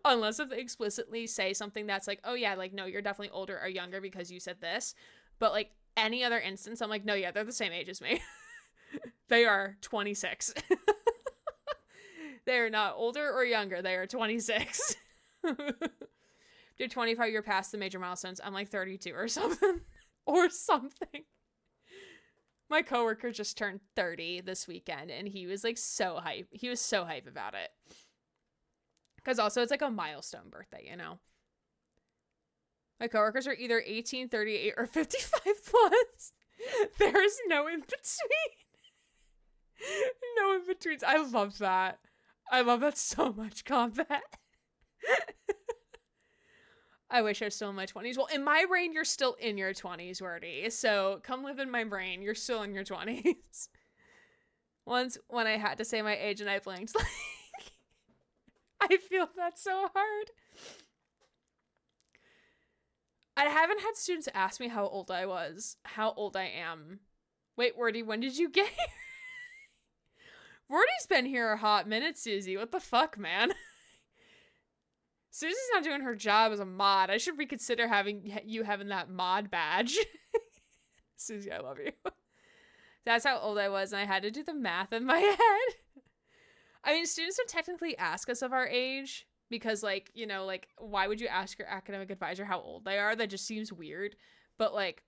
Unless if they explicitly say something that's like, oh yeah, like, no, you're definitely older or younger because you said this. But, like, any other instance, I'm like, no, yeah, they're the same age as me. They are 26. They are not older or younger. They are 26. They're 25 years past the major milestones. I'm like 32 or something. Or something. My coworker just turned 30 this weekend, and he was like so hype. He was so hype about it. Because also it's like a milestone birthday, you know? My coworkers are either 18, 38, or 55 plus. There is no in between. No in betweens. I love that. I love that so much, Combat. I wish I was still in my 20s. Well, in my brain, you're still in your 20s, Wordy. So come live in my brain. You're still in your 20s. Once, when I had to say my age and I blinked, like, I feel that so hard. I haven't had students ask me how old I was, how old I am. Wait, Wordy, when did you get here? Wordy's been here a hot minute, Susie. What the fuck, man? Susie's not doing her job as a mod. I should reconsider having that mod badge. Susie, I love you. That's how old I was, and I had to do the math in my head. I mean, students don't technically ask us of our age because, like, you know, like, why would you ask your academic advisor how old they are? That just seems weird. But, like,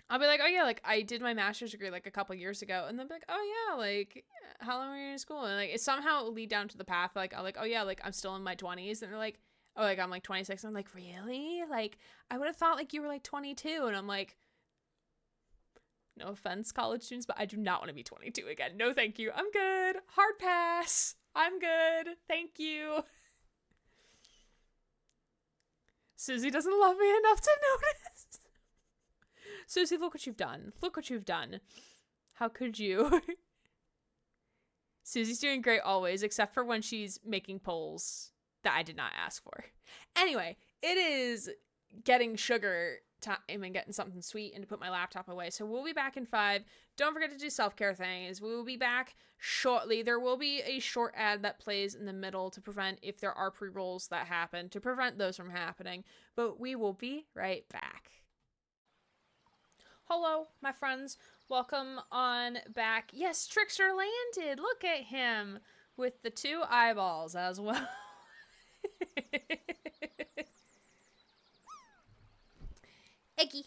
I'll be like, oh, yeah, like, I did my master's degree, like, a couple years ago. And they'll be like, oh, yeah, like, how long were you in school? And, like, it somehow lead down to the path, like, I'm like, oh, yeah, like, I'm still in my 20s. And they're like, oh, like, I'm, like, 26. And I'm like, really? Like, I would have thought, like, you were, like, 22. And I'm like, no offense, college students, but I do not want to be 22 again. No, thank you. I'm good. Hard pass. I'm good. Thank you. Susie doesn't love me enough to notice. Susie, look what you've done. Look what you've done. How could you? Susie's doing great always, except for when she's making polls that I did not ask for. Anyway, it is getting sugar time and getting something sweet and to put my laptop away. So we'll be back in 5. Don't forget to do self-care things. We will be back shortly. There will be a short ad that plays in the middle to prevent, if there are pre-rolls that happen, to prevent those from happening. But we will be right back. Hello, my friends. Welcome on back. Yes, Trickster landed. Look at him with the 2 eyeballs as well. Icky.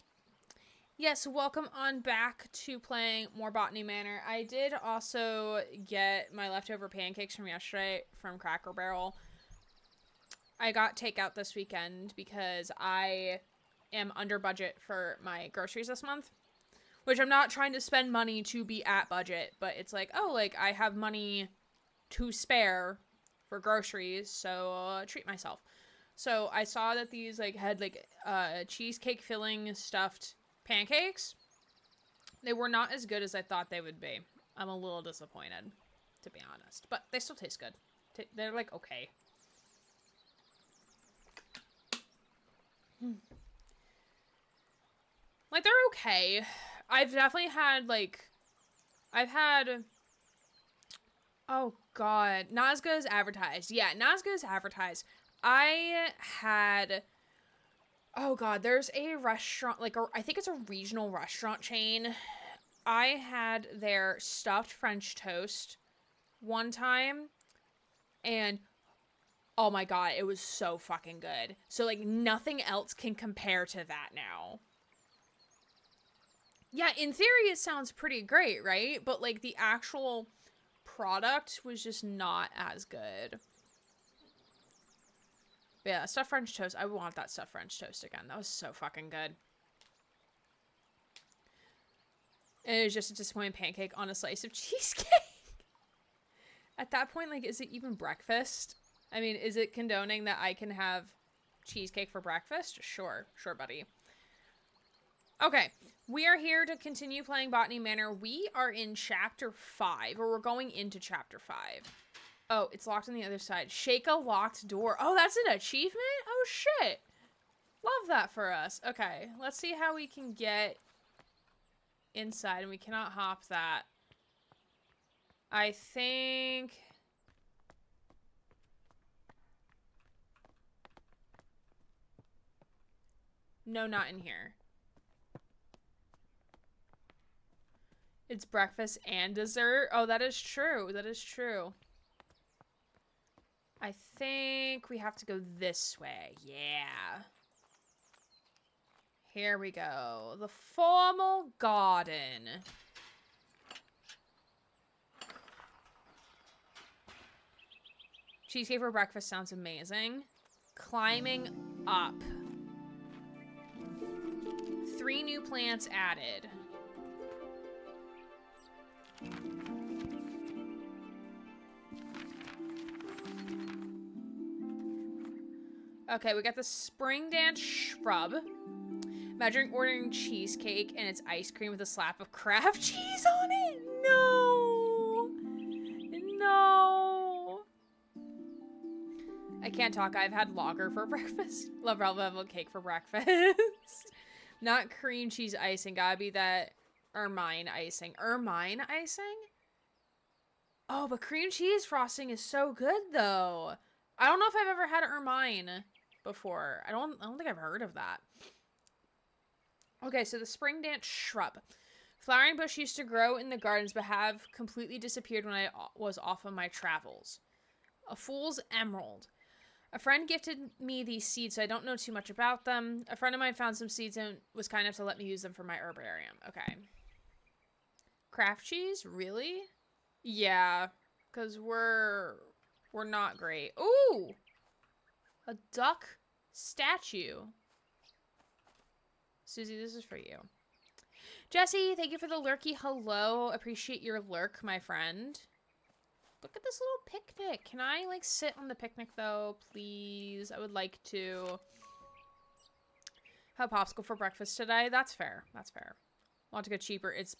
Yes, welcome on back to playing more Botany Manor. I did also get my leftover pancakes from yesterday from Cracker Barrel. I got takeout this weekend because I am under budget for my groceries this month. Which I'm not trying to spend money to be at budget, but it's like, oh, like, I have money to spare for groceries, so treat myself. So I saw that these, like, had, like, cheesecake filling stuffed pancakes. They were not as good as I thought they would be. I'm a little disappointed, to be honest. But they still taste good. They're, like, okay. Like, they're okay. I've definitely had, like, oh, God. Not as good as advertised. Yeah, not as good as advertised. I had, oh, God, there's a restaurant, like, I think it's a regional restaurant chain. I had their stuffed French toast one time, and oh, my God, it was so fucking good. So, like, nothing else can compare to that now. Yeah, in theory, it sounds pretty great, right? But, like, the actual product was just not as good. But yeah, stuffed French toast. I want that stuffed French toast again. That was so fucking good. And it was just a disappointing pancake on a slice of cheesecake. At that point, like, is it even breakfast? I mean, is it condoning that I can have cheesecake for breakfast? Sure. Sure, buddy. Okay, we are here to continue playing Botany Manor. We are in Chapter 5, or we're going into Chapter 5. Oh, it's locked on the other side. Shake a locked door. Oh, that's an achievement? Oh, shit. Love that for us. Okay, let's see how we can get inside, and we cannot hop that. I think... No, not in here. It's breakfast and dessert. Oh, that is true. That is true. I think we have to go this way. Yeah. Here we go. The formal garden. Cheesecake for breakfast sounds amazing. Climbing up. 3 new plants added. Okay, we got the spring dance shrub. Imagine ordering cheesecake and it's ice cream with a slap of Kraft cheese on it. No. No. I can't talk. I've had lager for breakfast. Love red velvet cake for breakfast. Not cream cheese icing. Gotta be that ermine icing. Ermine icing? Oh, but cream cheese frosting is so good though. I don't know if I've ever had ermine before. I don't think I've heard of that. Okay, so the spring dance shrub. Flowering bush used to grow in the gardens but have completely disappeared when I was off on my travels. A fool's emerald. A friend gifted me these seeds, so I don't know too much about them. A friend of mine found some seeds and was kind enough to let me use them for my herbarium. Okay. Kraft cheese? Really? Yeah, because we're not great. Ooh! A duck statue. Susie, this is for you. Jesse, thank you for the lurky hello. Appreciate your lurk, my friend. Look at this little picnic. Can I, like, sit on the picnic, though? Please. I would like to have popsicle for breakfast today. That's fair. That's fair. Want to go cheaper. It's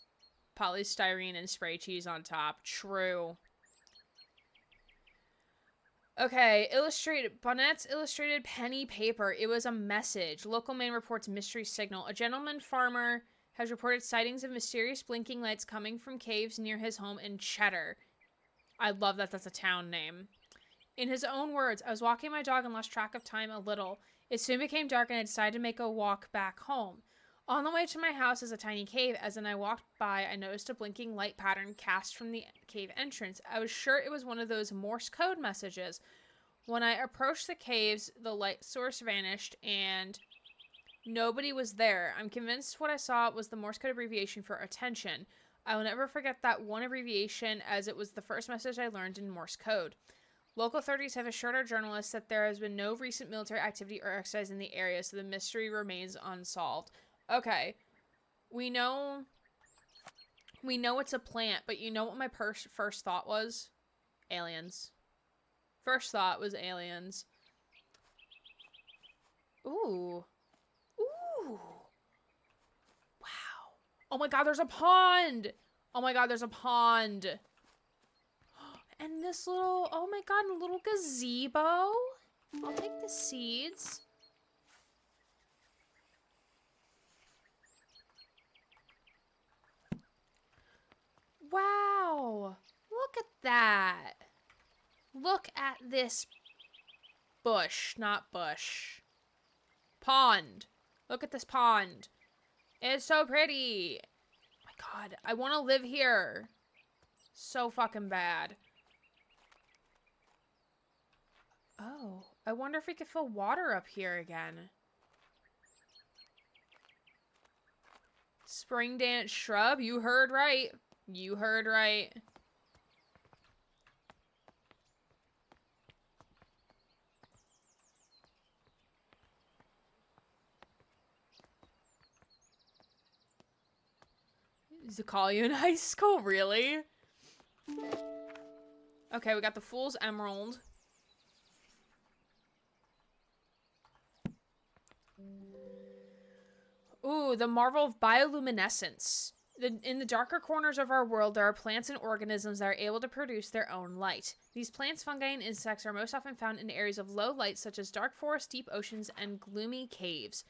polystyrene and spray cheese on top. True. Okay, illustrated. Bonnet's illustrated penny paper. It was a message. Local man reports mystery signal. A gentleman farmer has reported sightings of mysterious blinking lights coming from caves near his home in Cheddar. I love that that's a town name. In his own words, I was walking my dog and lost track of time a little. It soon became dark and I decided to make a walk back home. On the way to my house is a tiny cave. As I walked by, I noticed a blinking light pattern cast from the cave entrance. I was sure it was one of those Morse code messages. When I approached the caves, the light source vanished and nobody was there. I'm convinced what I saw was the Morse code abbreviation for attention. I will never forget that one abbreviation as it was the first message I learned in Morse code. Local authorities have assured our journalists that there has been no recent military activity or exercise in the area, so the mystery remains unsolved. Okay, we know it's a plant, but you know what my first thought was? Aliens. First thought was aliens. Ooh. Ooh. Wow. Oh my god, there's a pond! Oh my god, there's a pond. And this little, oh my god, a little gazebo. I'll take the seeds. Wow. Look at that. Look at this bush, not bush. Pond. Look at this pond. It's so pretty. Oh my god, I want to live here. So fucking bad. Oh, I wonder if we could fill water up here again. Spring dance shrub, you heard right. You heard right. To call you in high school, really? Okay, we got the Fool's Emerald. Ooh, the marvel of bioluminescence. In the darker corners of our world, there are plants and organisms that are able to produce their own light. These plants, fungi, and insects are most often found in areas of low light, such as dark forests, deep oceans, and gloomy caves.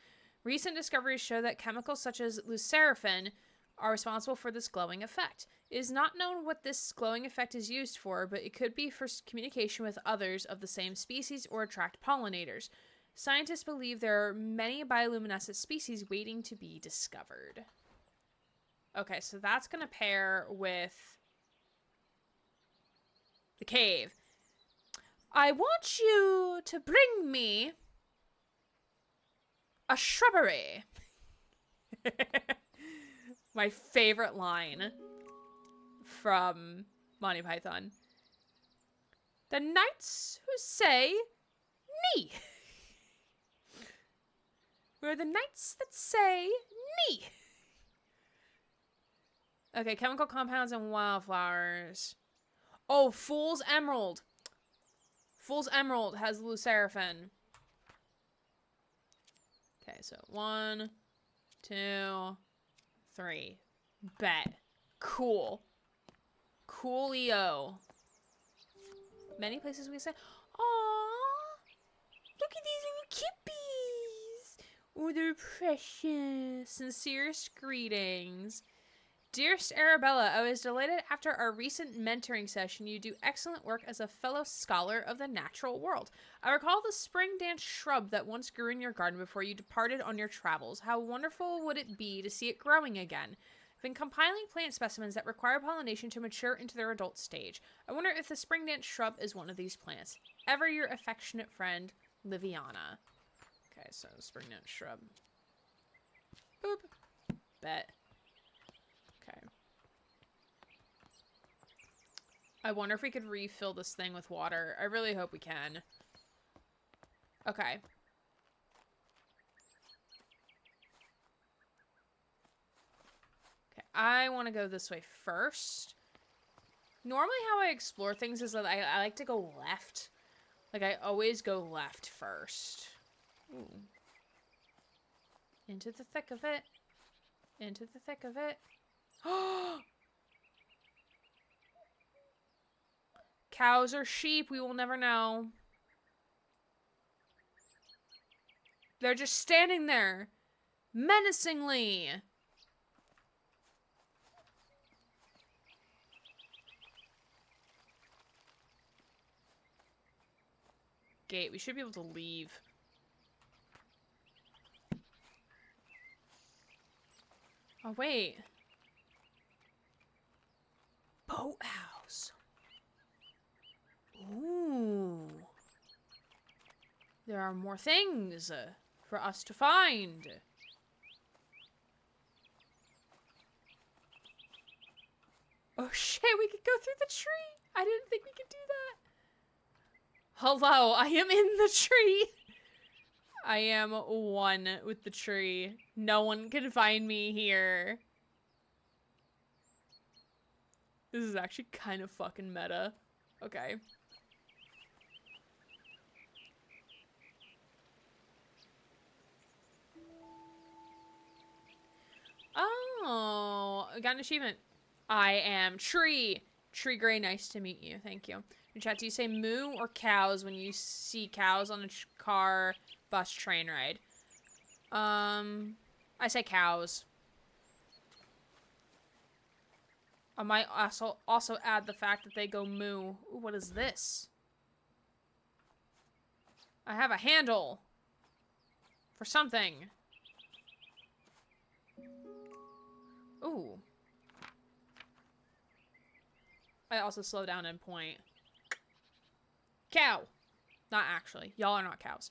Recent discoveries show that chemicals such as lucerafin are responsible for this glowing effect. It is not known what this glowing effect is used for, but it could be for communication with others of the same species or attract pollinators. Scientists believe there are many bioluminescent species waiting to be discovered. Okay, so that's going to pair with the cave. I want you to bring me a shrubbery. My favorite line from Monty Python. The knights who say knee. We're the knights that say knee. Okay, chemical compounds and wildflowers. Oh, Fool's Emerald. Fool's Emerald has luceraphane. Okay, so 1, 2, 3. Bet. Cool. Coolio. Many places we say, "Aww, look at these little kippies. Oh, they're precious. Sincerest greetings. Dearest Arabella, I was delighted after our recent mentoring session. You do excellent work as a fellow scholar of the natural world. I recall the spring dance shrub that once grew in your garden before you departed on your travels. How wonderful would it be to see it growing again? I've been compiling plant specimens that require pollination to mature into their adult stage. I wonder if the spring dance shrub is one of these plants. Ever your affectionate friend, Liviana." Okay, so spring dance shrub. Boop. Bet. Okay. I wonder if we could refill this thing with water. I really hope we can. Okay. Okay, I want to go this way first. Normally how I explore things is that I like to go left. Like, I always go left first. Ooh. Into the thick of it. Into the thick of it. Cows or sheep, we will never know. They're just standing there, menacingly. Gate, we should be able to leave. Oh, wait. Boathouse. Ooh. There are more things for us to find. Oh shit, we could go through the tree. I didn't think we could do that. Hello, I am in the tree. I am one with the tree. No one can find me here. This is actually kind of fucking meta. Okay. Oh, I got an achievement. I am Tree. Tree Gray, nice to meet you. Thank you. In chat, do you say moo or cows when you see cows on a car, bus, train ride? I say cows. I might also add the fact that they go moo. Ooh, what is this? I have a handle for something. Ooh. I also slow down and point. Cow. Not actually. Y'all are not cows.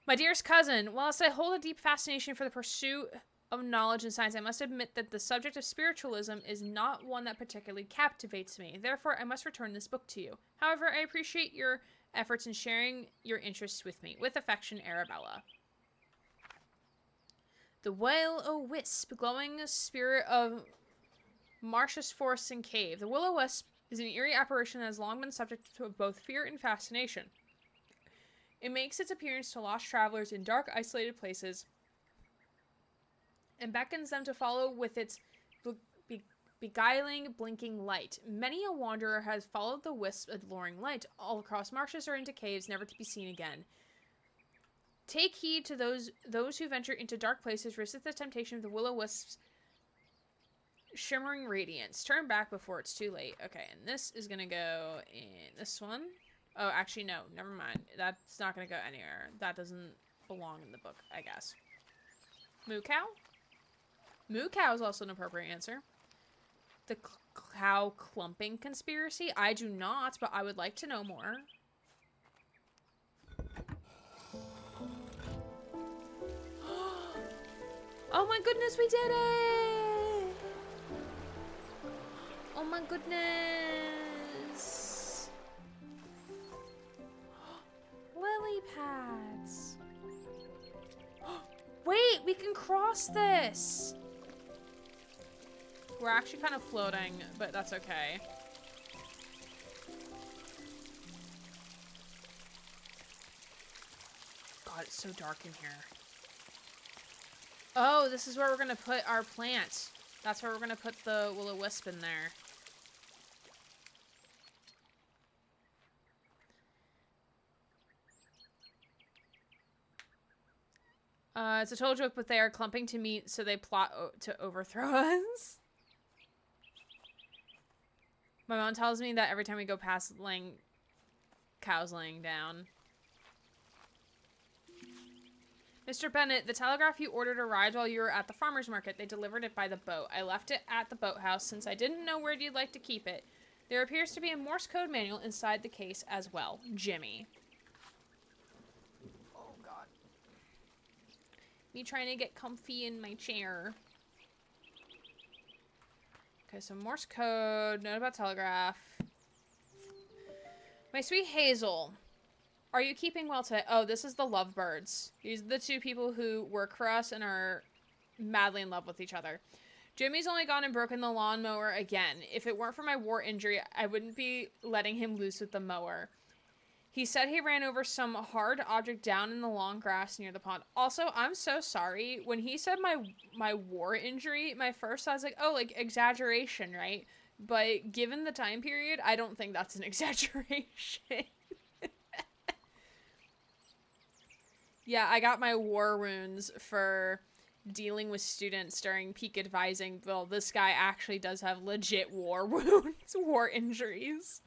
My dearest cousin, whilst I hold a deep fascination for the pursuit of knowledge and science, I must admit that the subject of spiritualism is not one that particularly captivates me. Therefore, I must return this book to you. However, I appreciate your efforts in sharing your interests with me. With affection, Arabella. The Will-o'-Wisp, glowing spirit of Martius forest and cave. The Will-o'-Wisp is an eerie apparition that has long been subject to both fear and fascination. It makes its appearance to lost travelers in dark, isolated places and beckons them to follow with its beguiling, blinking light. Many a wanderer has followed the wisp's alluring light all across marshes or into caves, never to be seen again. Take heed to those who venture into dark places, resist the temptation of the will-o'-wisp's shimmering radiance. Turn back before it's too late. Okay, and this is gonna go in this one. Oh, actually, no. Never mind. That's not gonna go anywhere. That doesn't belong in the book, I guess. Moo cow? Moo cow is also an appropriate answer. The cow clumping conspiracy? I do not, but I would like to know more. Oh my goodness, we did it! Oh my goodness. Lily pads. Wait, we can cross this. We're actually kind of floating, but that's okay. God, it's so dark in here. Oh, this is where we're gonna put our plant. That's where we're gonna put the will-o-wisp in there. It's a total joke, but they are clumping to meet, so they plot to overthrow us. My mom tells me that every time we go past cows laying down. Mr. Bennett, the telegraph you ordered arrived while you were at the farmer's market. They delivered it by the boat. I left it at the boathouse since I didn't know where you'd like to keep it. There appears to be a Morse code manual inside the case as well. Jimmy. Oh, God. Me trying to get comfy in my chair. Okay, so Morse code, note about telegraph. My sweet Hazel, are you keeping well today? Oh, this is the lovebirds. These are the two people who work for us and are madly in love with each other. Jimmy's only gone and broken the lawnmower again. If it weren't for my war injury, I wouldn't be letting him loose with the mower. He said he ran over some hard object down in the long grass near the pond. Also, I'm so sorry. When he said my war injury, my first thought was like, oh, like exaggeration, right? But given the time period, I don't think that's an exaggeration. Yeah, I got my war wounds for dealing with students during peak advising. Well, this guy actually does have legit war wounds, war injuries.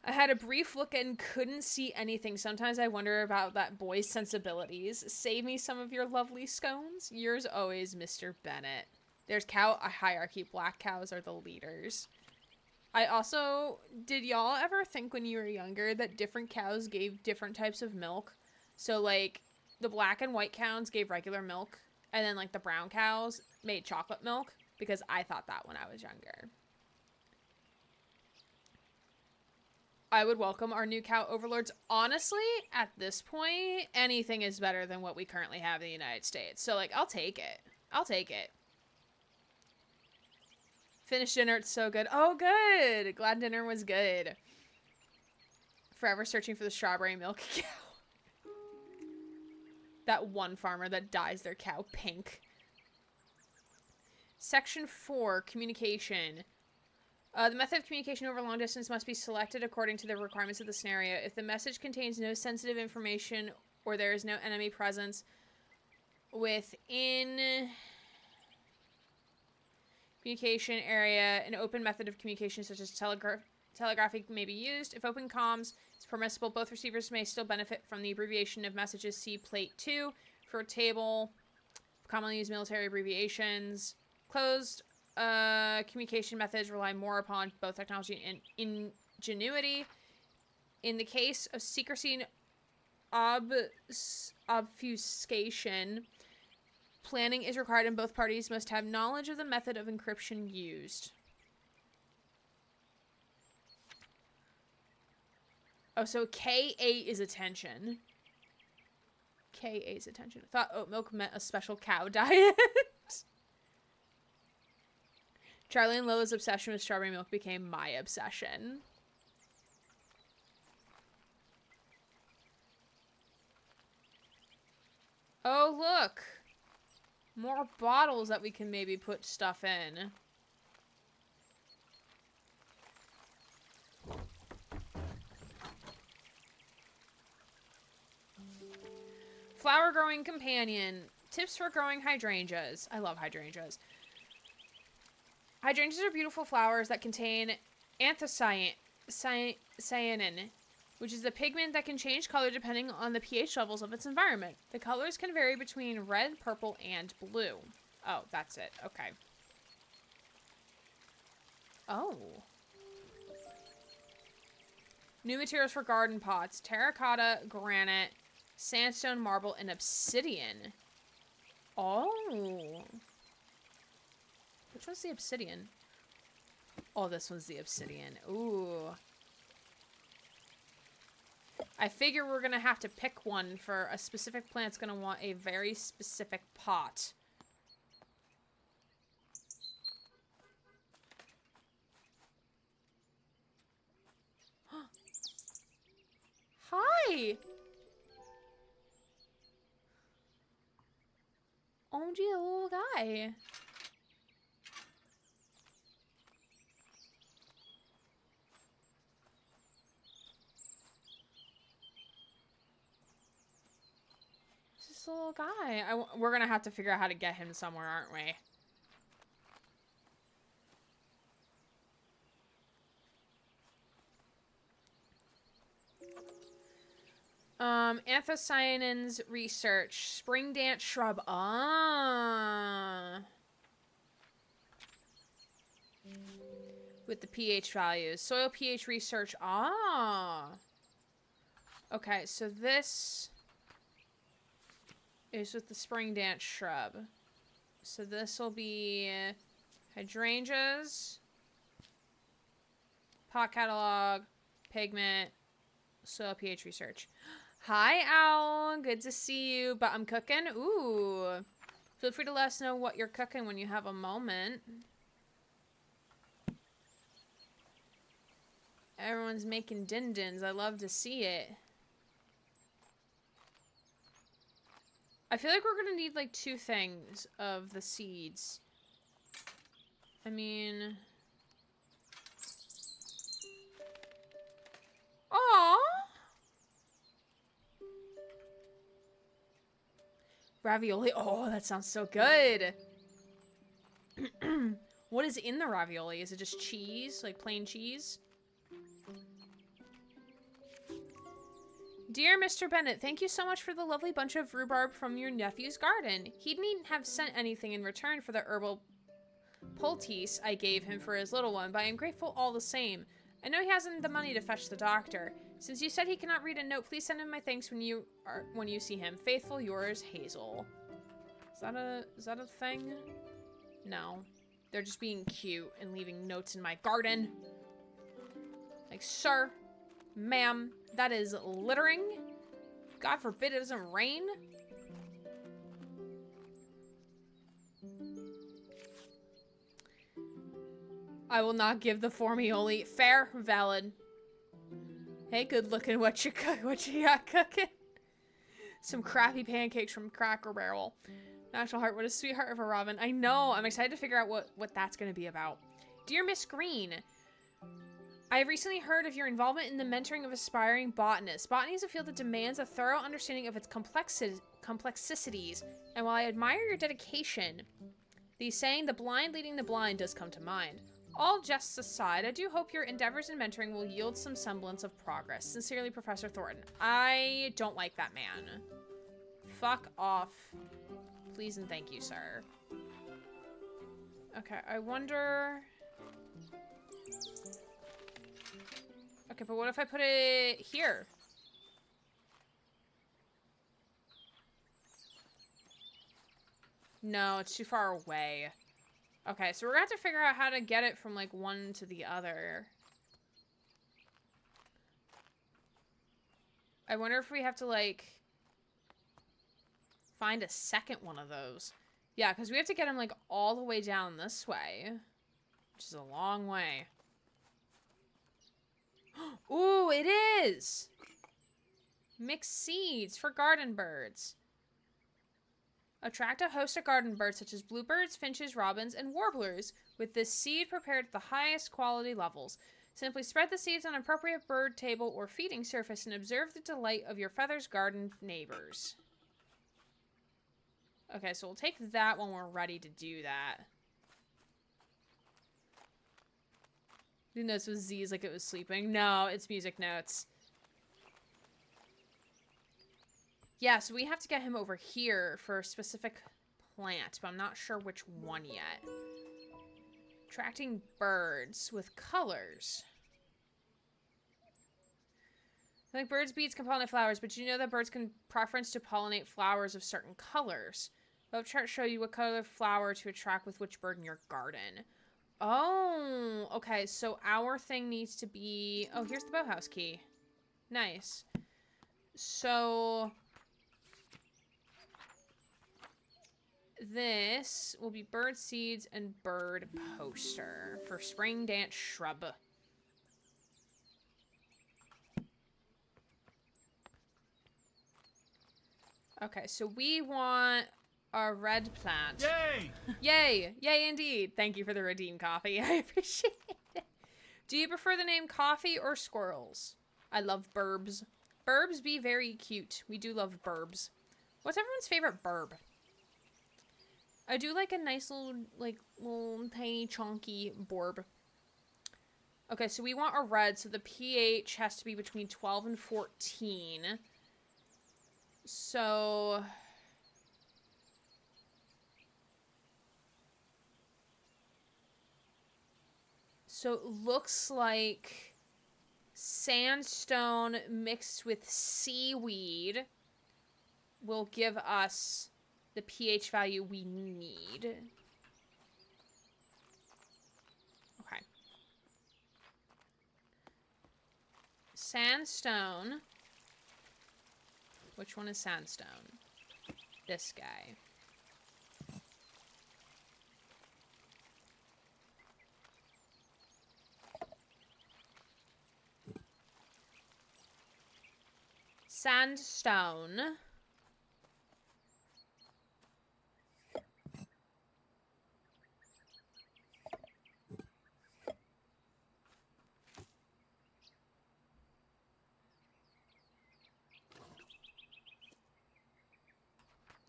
I had a brief look and couldn't see anything. Sometimes I wonder about that boy's sensibilities. Save me some of your lovely scones. Yours always, Mr. Bennett. There's cow hierarchy. Black cows are the leaders. I also, did y'all ever think when you were younger that different cows gave different types of milk? So, like, the black and white cows gave regular milk, and then, like, the brown cows made chocolate milk? Because I thought that when I was younger. I would welcome our new cow overlords. Honestly, at this point, anything is better than what we currently have in the United States. So, like, I'll take it. I'll take it. Finished dinner. It's so good. Oh, good. Glad dinner was good. Forever searching for the strawberry milk cow. That one farmer that dyes their cow pink. Section 4, communication. The method of communication over long distance must be selected according to the requirements of the scenario. If the message contains no sensitive information or there is no enemy presence within communication area, an open method of communication such as telegraphic may be used. If open comms is permissible, both receivers may still benefit from the abbreviation of messages. See Plate 2 for a table of commonly used military abbreviations. Closed communication methods rely more upon both technology and ingenuity. In the case of secrecy and obfuscation, planning is required and both parties must have knowledge of the method of encryption used. Oh, so K8 is attention. K8 is attention. I thought oat milk meant a special cow diet. Charlie and Lola's obsession with strawberry milk became my obsession. Oh, look. More bottles that we can maybe put stuff in. Flower growing companion. Tips for growing hydrangeas. I love hydrangeas. Hydrangeas are beautiful flowers that contain anthocyanin, which is a pigment that can change color depending on the pH levels of its environment. The colors can vary between red, purple, and blue. Oh, that's it. Okay. Oh. New materials for garden pots. Terracotta, granite, sandstone, marble, and obsidian. Oh. Which one's the obsidian? Oh, this one's the obsidian. Ooh. I figure we're going to have to pick one for a specific plant's going to want a very specific pot. Hi! OMG, a little guy. This little guy. We're gonna have to figure out how to get him somewhere, aren't we? Anthocyanins research. Spring dance shrub. Ah. With the pH values. Soil pH research. Ah. Okay, so this is with the spring dance shrub. So this will be hydrangeas, pot catalog, pigment, soil pH research. Hi, Owl. Good to see you. But I'm cooking. Ooh. Feel free to let us know what you're cooking when you have a moment. Everyone's making din-dins. I love to see it. I feel like we're gonna need, like, 2 things of the seeds. I mean... Aww! Ravioli. Oh, that sounds so good. What is in the ravioli? Is it just cheese? Like, plain cheese? Dear Mr. Bennett, thank you so much for the lovely bunch of rhubarb from your nephew's garden. He needn't have sent anything in return for the herbal poultice I gave him for his little one, but I am grateful all the same. I know he hasn't the money to fetch the doctor. Since you said he cannot read a note, please send him my thanks when you see him. Faithful yours, Hazel. Is that a thing? No. They're just being cute and leaving notes in my garden. Like, sir, ma'am, that is littering. God forbid it doesn't rain. I will not give the formioli. Fair, valid. Hey, good looking. What you got cooking? Some crappy pancakes from Cracker Barrel. National Heart, what a sweetheart of a Robin. I know. I'm excited to figure out what that's going to be about. Dear Miss Green, I have recently heard of your involvement in the mentoring of aspiring botanists. Botany is a field that demands a thorough understanding of its complexities, and while I admire your dedication, the saying, the blind leading the blind, does come to mind. All jests aside, I do hope your endeavors in mentoring will yield some semblance of progress. Sincerely, Professor Thornton. I don't like that man. Fuck off. Please and thank you, sir. Okay, I wonder... Okay, but what if I put it here? No, it's too far away. Okay, so we're gonna have to figure out how to get it from, like, one to the other. I wonder if we have to, like, find a second one of those. Yeah, because we have to get him, like, all the way down this way. Which is a long way. Ooh, it is! Mixed seeds for garden birds. Attract a host of garden birds such as bluebirds, finches, robins, and warblers with this seed prepared at the highest quality levels. Simply spread the seeds on an appropriate bird table or feeding surface and observe the delight of your feathers garden neighbors. Okay, so we'll take that when we're ready to do that. Didn't notice with Z's like it was sleeping. No, it's music notes. Yeah, so we have to get him over here for a specific plant, but I'm not sure which one yet. Attracting birds with colors. Like birds' beaks can pollinate flowers, but you know that birds can preference to pollinate flowers of certain colors. Both charts show you what color of flower to attract with which bird in your garden. Oh, okay. So our thing needs to be... Oh, here's the boathouse key. Nice. So... This will be bird seeds and bird poster for spring dance shrub. Okay, so we want a red plant. Yay! Yay! Yay indeed. Thank you for the redeem coffee. I appreciate it. Do you prefer the name coffee or squirrels? I love burbs. Burbs be very cute. We do love burbs. What's everyone's favorite burb? I do like a nice little, little tiny chunky borb. Okay, so we want a red, so the pH has to be between 12 and 14. So... So it looks like sandstone mixed with seaweed will give us the pH value we need. Okay. Sandstone. Which one is sandstone? This guy. Sandstone.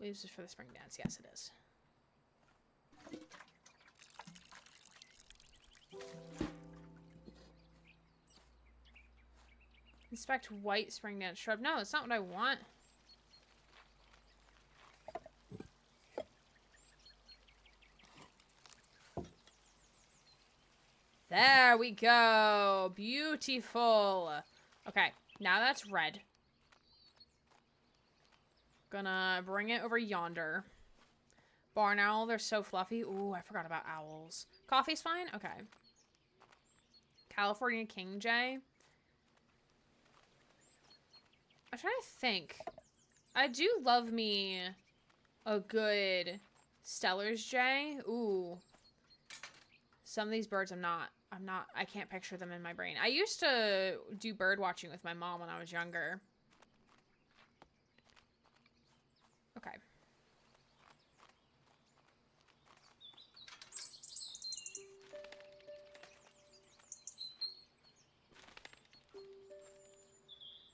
Leaves is for the spring dance. Yes, it is. Inspect white spring dance shrub. No, it's not what I want. There we go. Beautiful. Okay, now that's red. Gonna bring it over yonder. Barn owl, they're so fluffy. Ooh, I forgot about owls. Coffee's fine? Okay. California king jay. I'm trying to think. I do love me a good Stellar's jay. Ooh. Some of these birds I can't picture them in my brain. I used to do bird watching with my mom when I was younger. Okay.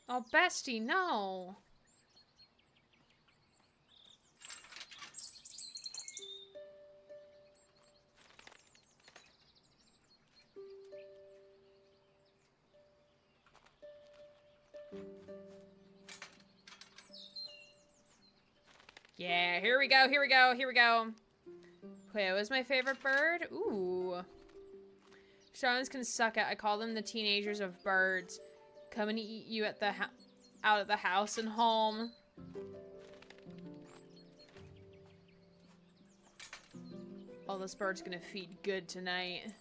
Oh, bestie, no. Yeah, here we go, here we go, here we go. Okay, what was my favorite bird? Ooh. Starlings can suck it. I call them the teenagers of birds. Come and eat you at the out of the house and home. Oh, this bird's gonna feed good tonight.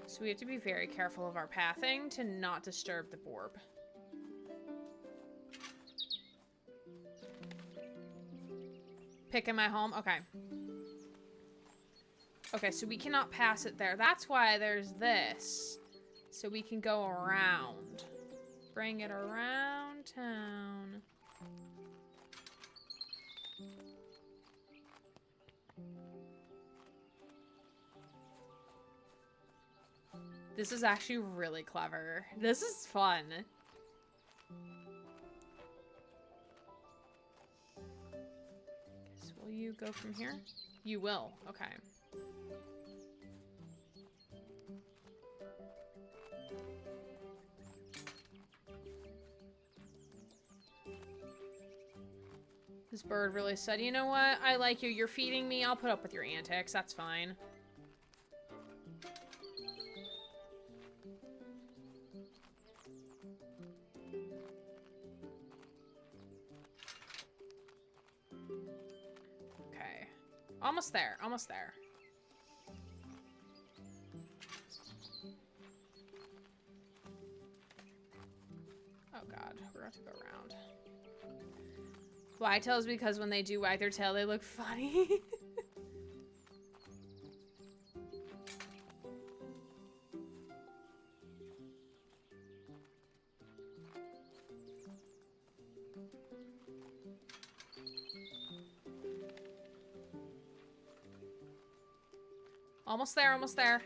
So we have to be very careful of our pathing to not disturb the borb. Picking my home? Okay. Okay, so we cannot pass it there. That's why there's this. So we can go around. Bring it around town. This is actually really clever. This is fun. Guess, will you go from here? You will. Okay. This This bird really said, you know what? I like you. You're feeding me. I'll put up with your antics. That's fine. Okay. Almost there. Almost there. Oh god. We're going to go around. Wagtails, because when they do wag their tail, they look funny. Almost there, almost there.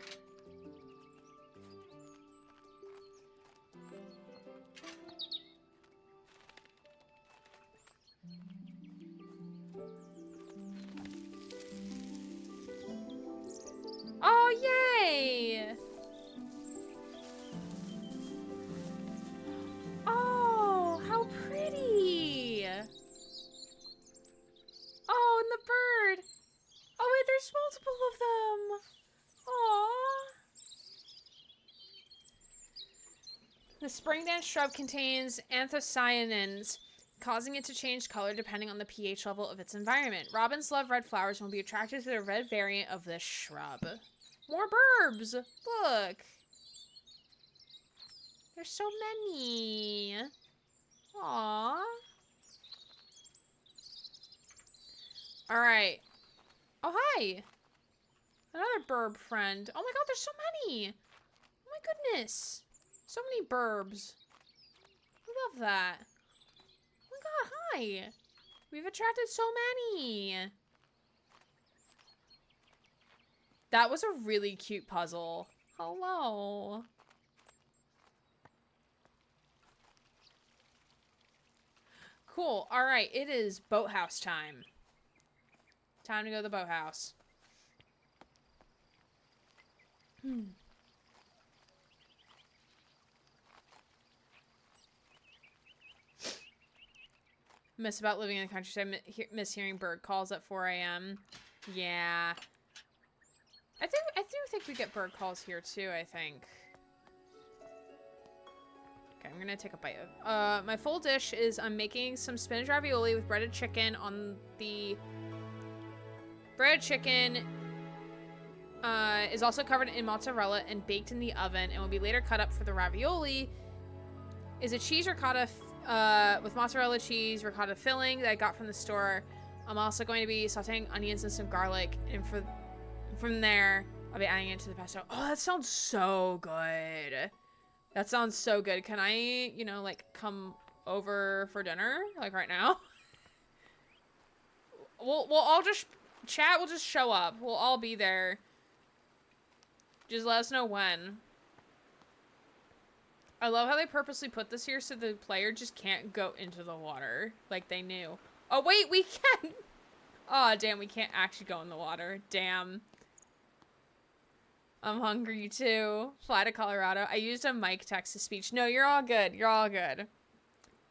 Oh, yay! Oh, how pretty! Oh, and the bird! Oh, wait, there's multiple of them! Aww! The spring dance shrub contains anthocyanins, causing it to change color depending on the pH level of its environment. Robins love red flowers and will be attracted to the red variant of this shrub. More burbs! Look! There's so many! Aww! Alright. Oh, hi! Another burb friend. Oh my god, there's so many! Oh my goodness! So many burbs. I love that. Oh my god, hi! We've attracted so many! That was a really cute puzzle. Hello. Cool. Alright, it is boathouse time. Time to go to the boathouse. Miss about living in the countryside. Miss hearing bird calls at 4 a.m. Yeah. I do think we get bird calls here too, I think. Okay, I'm gonna take a bite of my full dish is I'm making some spinach ravioli with breaded chicken on the breaded chicken is also covered in mozzarella and baked in the oven and will be later cut up for the ravioli. Is a cheese ricotta with mozzarella cheese ricotta filling that I got from the store. I'm also going to be sauteing onions and some garlic, and from there I'll be adding it to the pesto. Oh, that sounds so good. That sounds so good. Can I, you know, like come over for dinner like right now? We'll all just chat. We'll just show up. We'll all be there. Just let us know when. I love how they purposely put this here so the player just can't go into the water. Like they knew. Oh, wait, we can. Oh, damn, we can't actually go in the water. Damn. I'm hungry too. Fly to Colorado. I used a mic text-to-speech. No, you're all good. You're all good.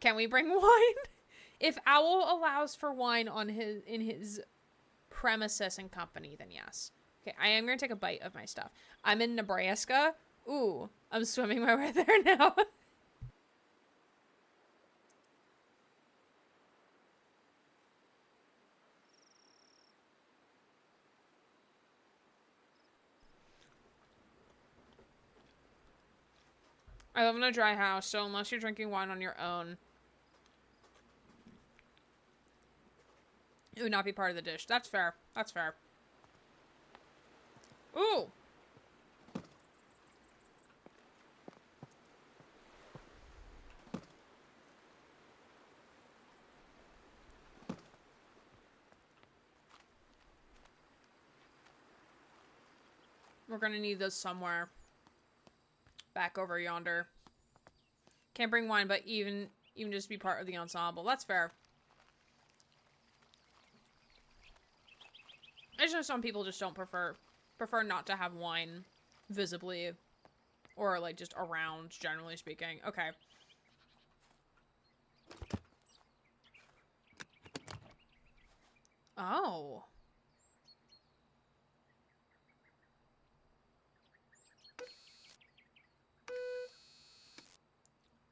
Can we bring wine? If Owl allows for wine on in his premises and company, then yes. Okay, I am going to take a bite of my stuff. I'm in Nebraska. Ooh, I'm swimming my way there now. I live in a dry house, so unless you're drinking wine on your own, it would not be part of the dish. That's fair. That's fair. Ooh! We're gonna need those somewhere. Back over yonder. Can't bring wine, but even just be part of the ensemble. That's fair. I just know some people just don't prefer not to have wine visibly or like just around, generally speaking. Okay. Oh.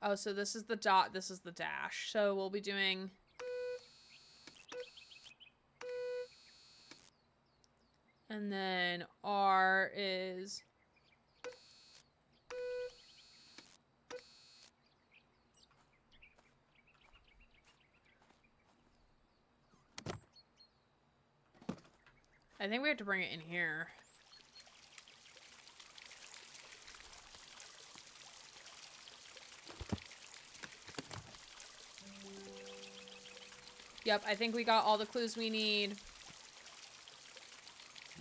Oh, so this is the dot, this is the dash. So we'll be doing... And then R is... I think we have to bring it in here. Yep, I think we got all the clues we need.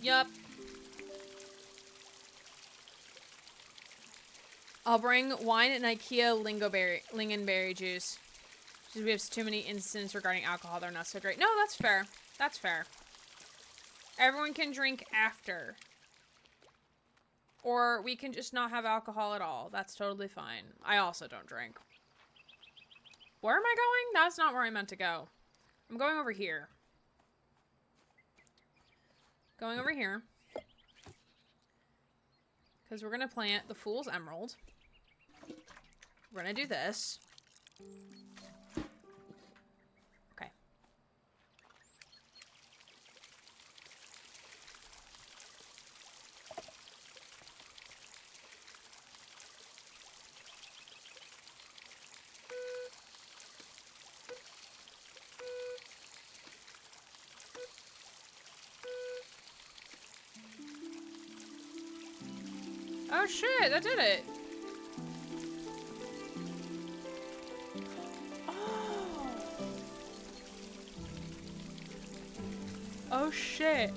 Yep. I'll bring wine and IKEA lingonberry juice. Because we have too many incidents regarding alcohol. They're not so great. No, that's fair. That's fair. Everyone can drink after. Or we can just not have alcohol at all. That's totally fine. I also don't drink. Where am I going? That's not where I meant to go. I'm going over here. Going over here. Because we're going to plant the Fool's Emerald. We're going to do this. Okay. Oh shit, that did it. Oh. Oh shit.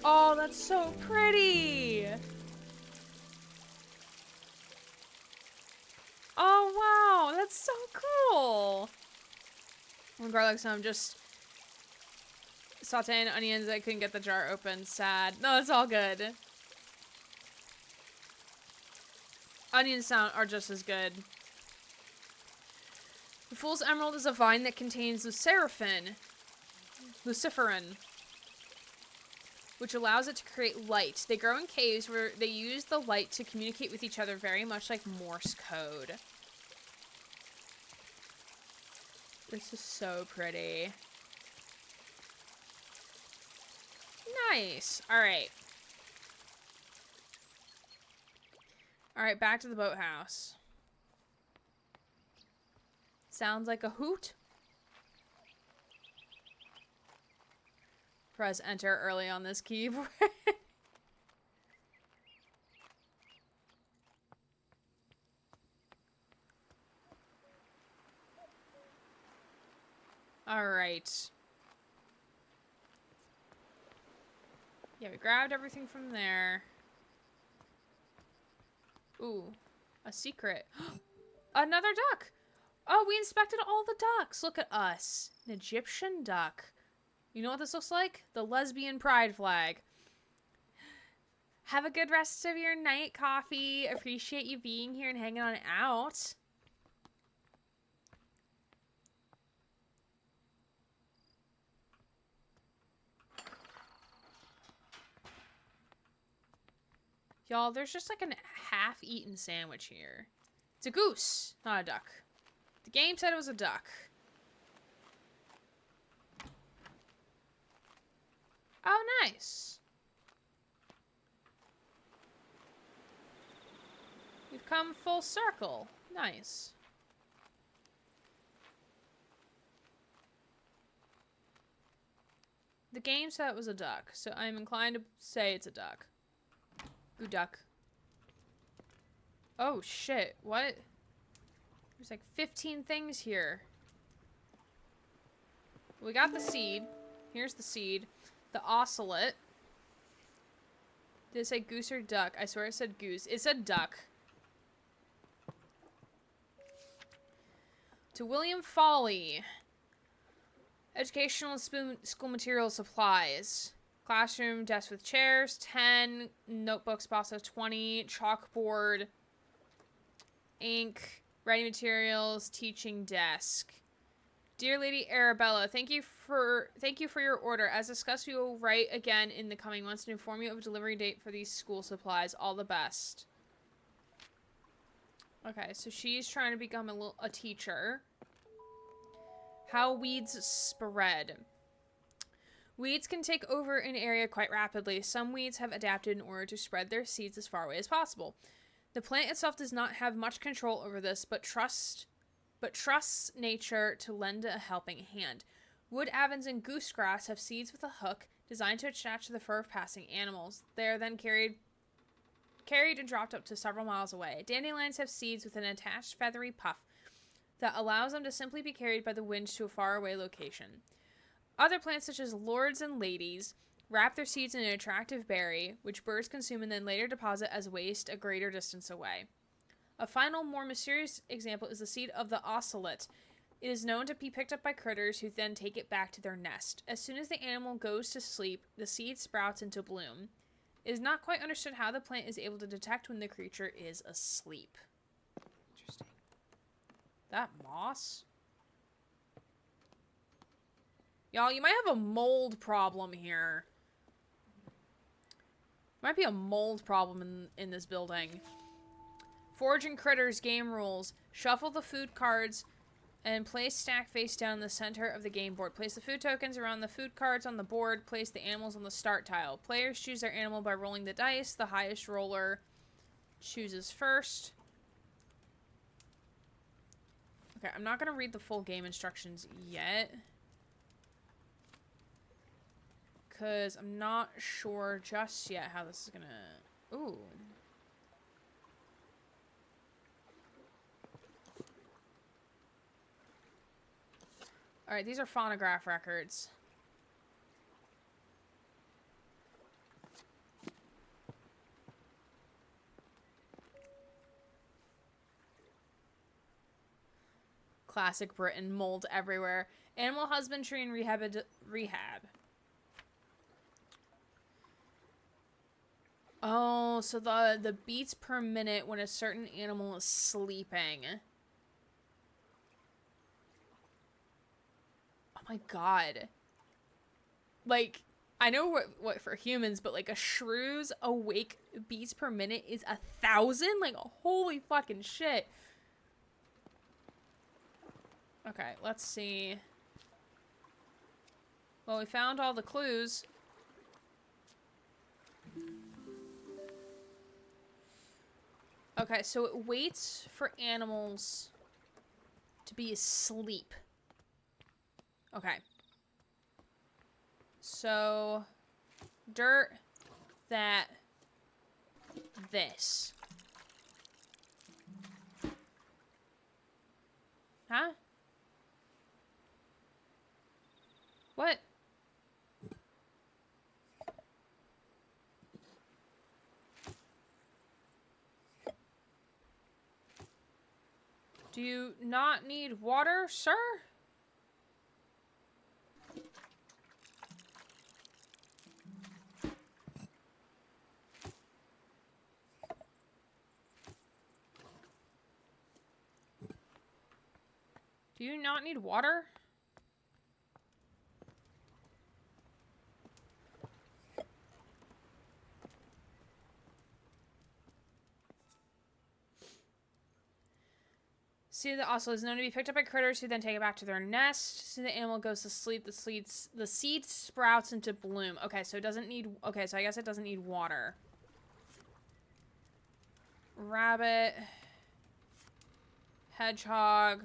Oh, that's so pretty. Oh wow, that's so cool. Garlic, so I'm just sauteing onions. I couldn't get the jar open. Sad. No, it's all good. Onions are just as good. The Fool's Emerald is a vine that contains luciferin, which allows it to create light. They grow in caves where they use the light to communicate with each other, very much like Morse code. This is so pretty. Nice. All right. All right, back to the boathouse. Sounds like a hoot. Press enter early on this keyboard. All right. Yeah, we grabbed everything from there. Ooh, a secret. Another duck. Oh, we inspected all the ducks. Look at us. An Egyptian duck. You know what this looks like? The lesbian pride flag. Have a good rest of your night, Coffee. Appreciate you being here and hanging on out. Y'all, there's just like a half-eaten sandwich here. It's a goose, not a duck. The game said it was a duck. Oh, nice. We've come full circle. Nice. The game said it was a duck, so I'm inclined to say it's a duck. Ooh, duck. Oh, shit. What? There's like 15 things here. We got the seed. Here's the seed. The ocelot. Did it say goose or duck? I swear it said goose. It said duck. To William Foley. Educational school material supplies. Classroom, desk with chairs, 10. Notebooks, box of 20. Chalkboard. Ink. Writing materials. Teaching desk. Dear Lady Arabella, thank you for your order. As discussed, we will write again in the coming months to inform you of a delivery date for these school supplies. All the best. Okay, so she's trying to become a teacher. How weeds spread. Weeds can take over an area quite rapidly. Some weeds have adapted in order to spread their seeds as far away as possible. The plant itself does not have much control over this, but trusts nature to lend a helping hand. Wood avens and goosegrass have seeds with a hook designed to attach to the fur of passing animals. They are then carried and dropped up to several miles away. Dandelions have seeds with an attached feathery puff that allows them to simply be carried by the wind to a faraway location. Other plants, such as lords and ladies, wrap their seeds in an attractive berry, which birds consume and then later deposit as waste a greater distance away. A final, more mysterious example is the seed of the ocelot. It is known to be picked up by critters who then take it back to their nest. As soon as the animal goes to sleep, the seed sprouts into bloom. It is not quite understood how the plant is able to detect when the creature is asleep. Interesting. That moss? Y'all, you might have a mold problem here. Might be a mold problem in this building. Foraging critters game rules. Shuffle the food cards and place stack face down in the center of the game board. Place the food tokens around the food cards on the board. Place the animals on the start tile. Players choose their animal by rolling the dice. The highest roller chooses first. Okay, I'm not going to read the full game instructions yet, because I'm not sure just yet how this is going to... Ooh. Alright, these are phonograph records. Classic Britain, mold everywhere. Animal husbandry and rehab. Oh, so the beats per minute when a certain animal is sleeping. Oh my god. Like, I know what for humans, but like a shrew's awake beats per minute is 1,000? Like, holy fucking shit. Okay, let's see. Well, we found all the clues. Okay, so it waits for animals to be asleep. Okay. So, dirt, that, this. Huh? What? Do you not need water, sir? Do you not need water? See, the ocelot is known to be picked up by critters who then take it back to their nest. See, the animal goes to sleep. The seed sprouts into bloom. Okay, so it doesn't need... Okay, so I guess it doesn't need water. Rabbit. Hedgehog.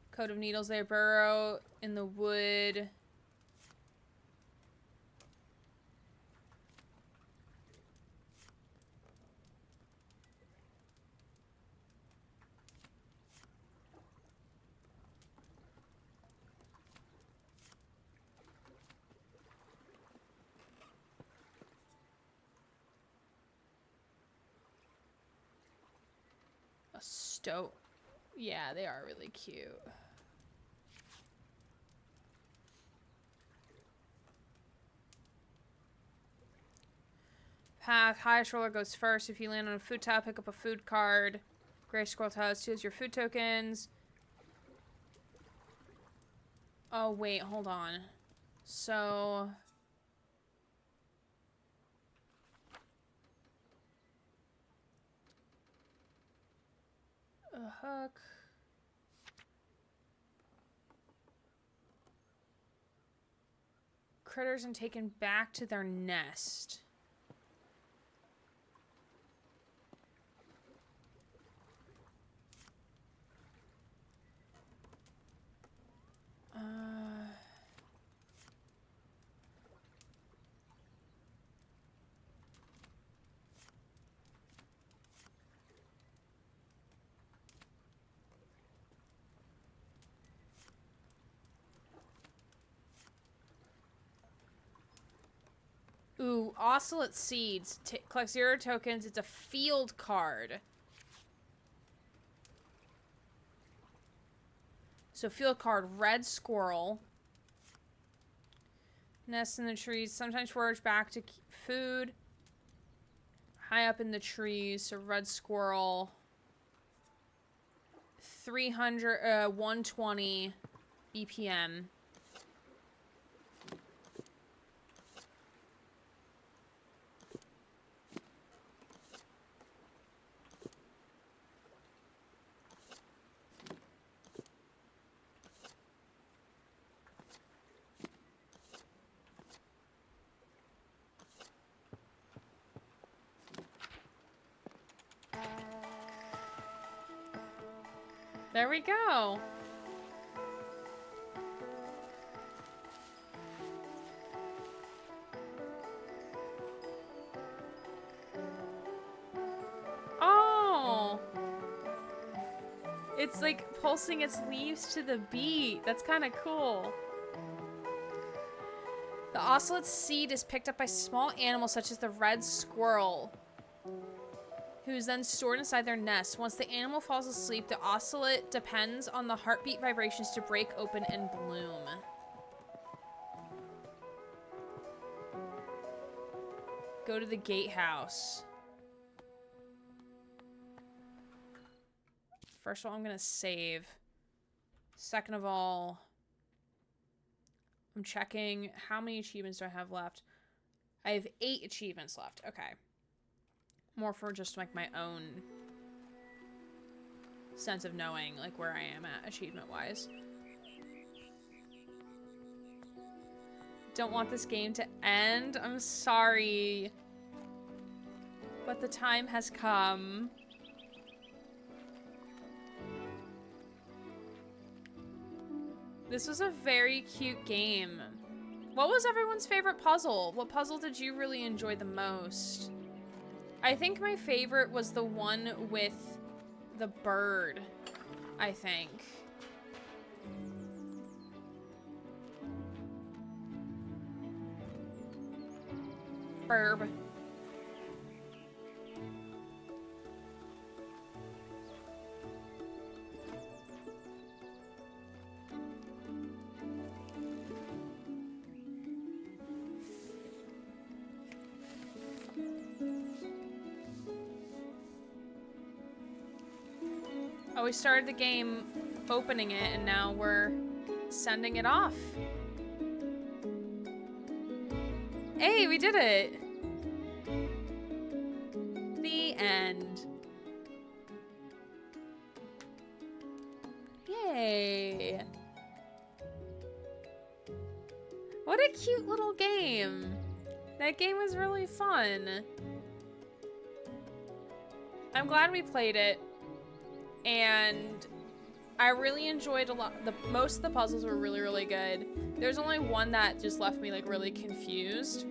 Coat of needles. They burrow in the wood. A stoat. Yeah, they are really cute. Path. Highest roller goes first. If you land on a food tile, pick up a food card. Gray scroll tile steals your food tokens. Oh, wait, hold on. So... a hook. Critters and taken back to their nest. Ooh, Ocelot Seeds. Collect 0 tokens. It's a field card. So field card, red squirrel. Nest in the trees. Sometimes forage back to food. High up in the trees. So red squirrel. 120 BPM. There we go. Oh. It's like pulsing its leaves to the beat. That's kind of cool. The ocelot seed is picked up by small animals such as the red squirrel, who is then stored inside their nest. Once the animal falls asleep, the ocelot depends on the heartbeat vibrations to break open and bloom. Go to the gatehouse. First of all, I'm gonna save. Second of all, I'm checking how many achievements do I have left. I have 8 achievements left. Okay. More for just like my own sense of knowing like where I am at achievement wise. Don't want this game to end. I'm sorry, but the time has come. This was a very cute game. What was everyone's favorite puzzle? What puzzle did you really enjoy the most? I think my favorite was the one with the bird, I think. Burb. Oh, we started the game opening it, and now we're sending it off. Hey, we did it! The end. Yay! What a cute little game. That game was really fun. I'm glad we played it. And I really enjoyed a lot. Most of the puzzles were really, really good. There's only one that just left me like really confused.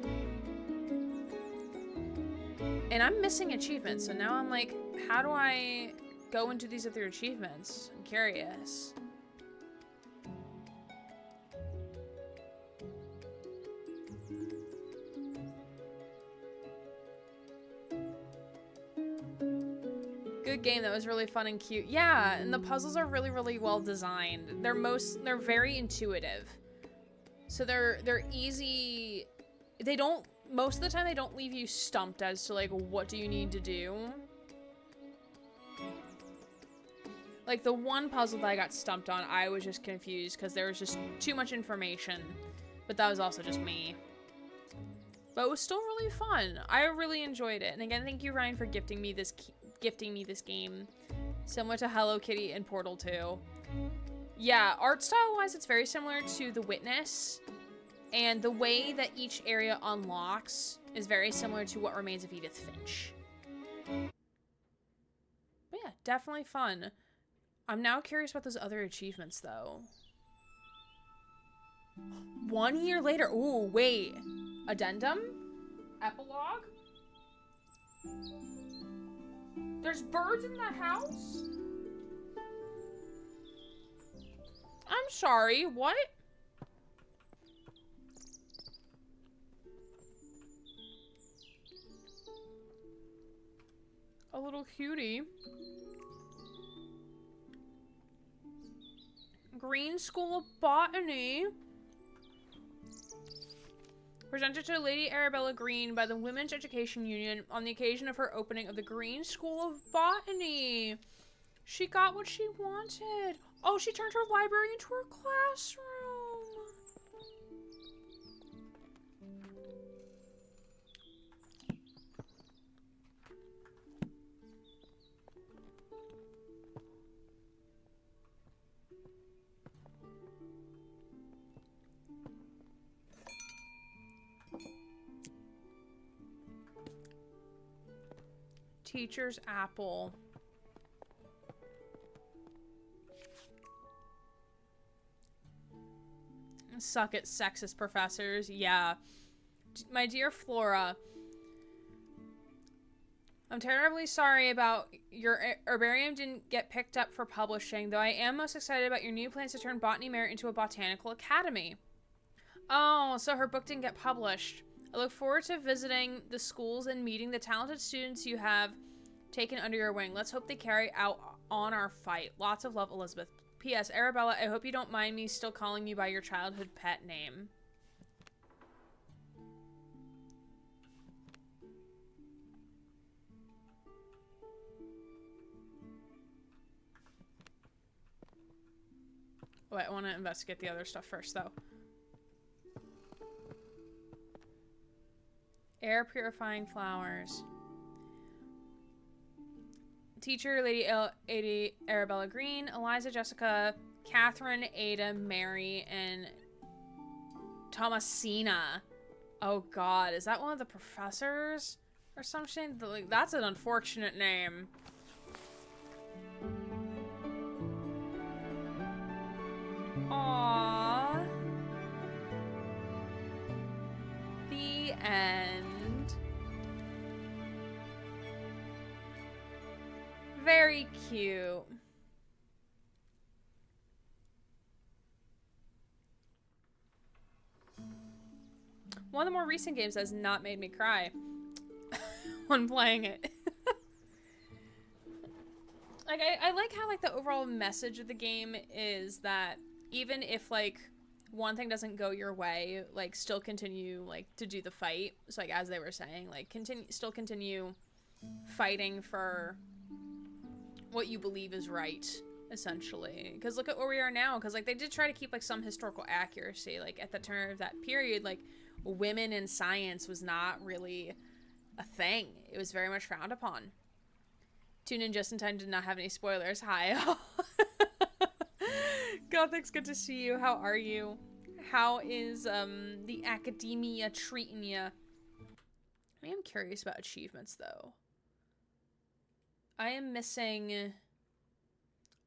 And I'm missing achievements, so now I'm like, how do I go into these other achievements? I'm curious. Good game. That was really fun and cute. Yeah, and the puzzles are really, really well designed. They're very intuitive. So they're easy. They don't, most of the time they don't leave you stumped as to like what do you need to do. Like, the one puzzle that I got stumped on, I was just confused because there was just too much information. But that was also just me. But it was still really fun. I really enjoyed it. And again, thank you, Ryan, for gifting me this game. Similar to Hello Kitty and Portal 2. Yeah, art style-wise, it's very similar to The Witness. And the way that each area unlocks is very similar to What Remains of Edith Finch. But yeah, definitely fun. I'm now curious about those other achievements, though. 1 year later. Ooh, wait. Addendum? Epilogue? There's birds in the house? I'm sorry, what? A little cutie. Green School of Botany. Presented to Lady Arabella Green by the Women's Education Union on the occasion of her opening of the Green School of Botany. She got what she wanted. Oh, she turned her library into her classroom. Teacher's apple. Suck it, sexist professors. Yeah. My dear Flora, I'm terribly sorry about your herbarium didn't get picked up for publishing, though I am most excited about your new plans to turn Botany Manor into a botanical academy. Oh, so her book didn't get published. I look forward to visiting the schools and meeting the talented students you have taken under your wing. Let's hope they carry out on our fight. Lots of love, Elizabeth. P.S. Arabella, I hope you don't mind me still calling you by your childhood pet name. Wait, I want to investigate the other stuff first, though. Air purifying flowers. Teacher, Lady Arabella Green, Eliza, Jessica, Catherine, Ada, Mary, and Thomasina. Oh god, is that one of the professors or something? Like, that's an unfortunate name. Aww. The end. Very cute. One of the more recent games has not made me cry when playing it. Like, I like how, like, the overall message of the game is that even if, like, one thing doesn't go your way, like, still continue, like, to do the fight. So, like, as they were saying, like, still continue fighting for what you believe is right, essentially. Because look at where we are now, because, like, they did try to keep, like, some historical accuracy. Like, at the turn of that period, like, women in science was not really a thing. It was very much frowned upon. Tune in just in time, did not have any spoilers. Hi. Gothic's good to see you. How are you? How is, the academia treating you? I am curious about achievements, though. I am missing...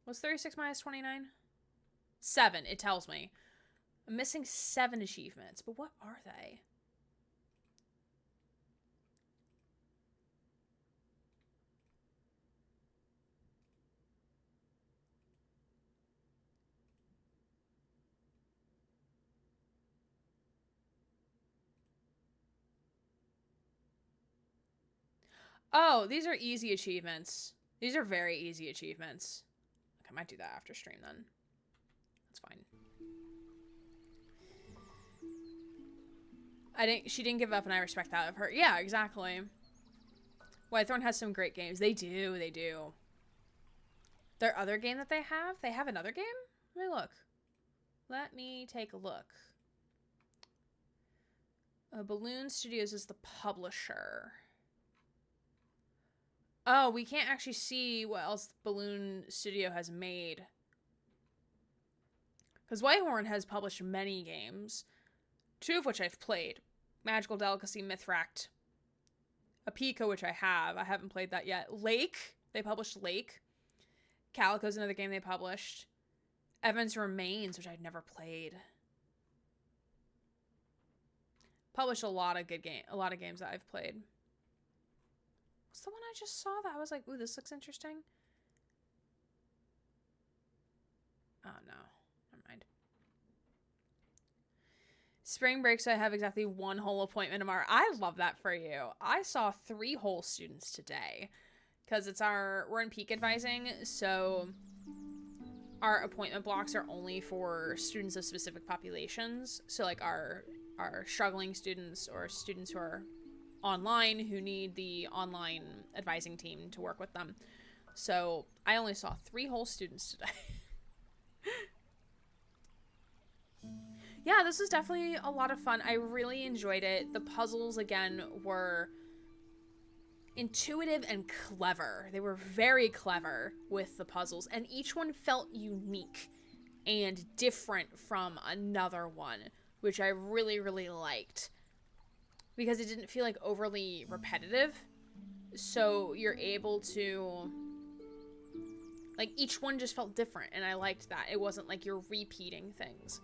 What's 36 minus 29? 7, it tells me. I'm missing 7 achievements, but what are they? Oh, these are easy achievements. These are very easy achievements. I might do that after stream then. That's fine. She didn't give up and I respect that of her. Yeah, exactly. Whitethorn has some great games. They do, they do. Their other game that they have another game? Let me look. Let me take a look. Balloon Studios is the publisher. Oh, we can't actually see what else Balloon Studio has made. Because Whitehorn has published many games, 2 of which I've played. Magical Delicacy, Mythract. Apika, which I have. I haven't played that yet. Lake. They published Lake. Calico's another game they published. Evans Remains, which I'd never played. Published a lot of games that I've played. What's the one I just saw that I was like, ooh, this looks interesting? Oh, no. Never mind. Spring break, so I have exactly 1 whole appointment tomorrow. I love that for you. I saw 3 whole students today. Because we're in peak advising, so our appointment blocks are only for students of specific populations. So like our struggling students or students who are online who need the online advising team to work with them. So I only saw 3 whole students today. Yeah, this was definitely a lot of fun. I really enjoyed it. The puzzles, again, were intuitive and clever. They were very clever with the puzzles, and each one felt unique and different from another one, which I really, really liked. Because it didn't feel like overly repetitive. So you're able to, like, each one just felt different, and I liked that. It wasn't like you're repeating things.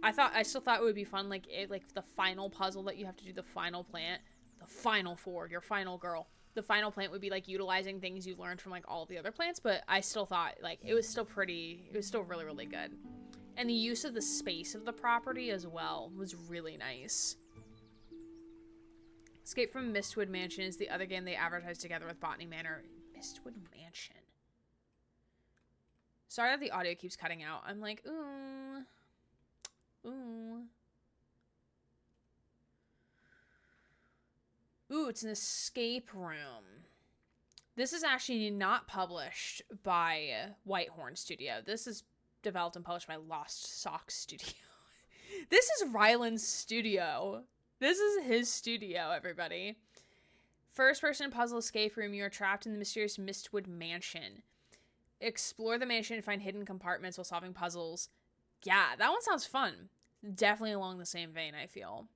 I still thought it would be fun, like the final puzzle that you have to do, the final plant, the final 4, your final girl. The final plant would be like utilizing things you learned from like all the other plants, but I still thought like it was still really, really good. And the use of the space of the property as well was really nice. Escape from Mistwood Mansion is the other game they advertised together with Botany Manor. Mistwood Mansion. Sorry that the audio keeps cutting out. I'm like, ooh. Ooh. Ooh, it's an escape room. This is actually not published by Whitehorn Studio. This is developed and published by Lost Socks Studio. This is Ryland's studio. This is his studio, everybody. First-person puzzle escape room. You are trapped in the mysterious Mistwood Mansion. Explore the mansion and find hidden compartments while solving puzzles. Yeah, that one sounds fun. Definitely along the same vein, I feel.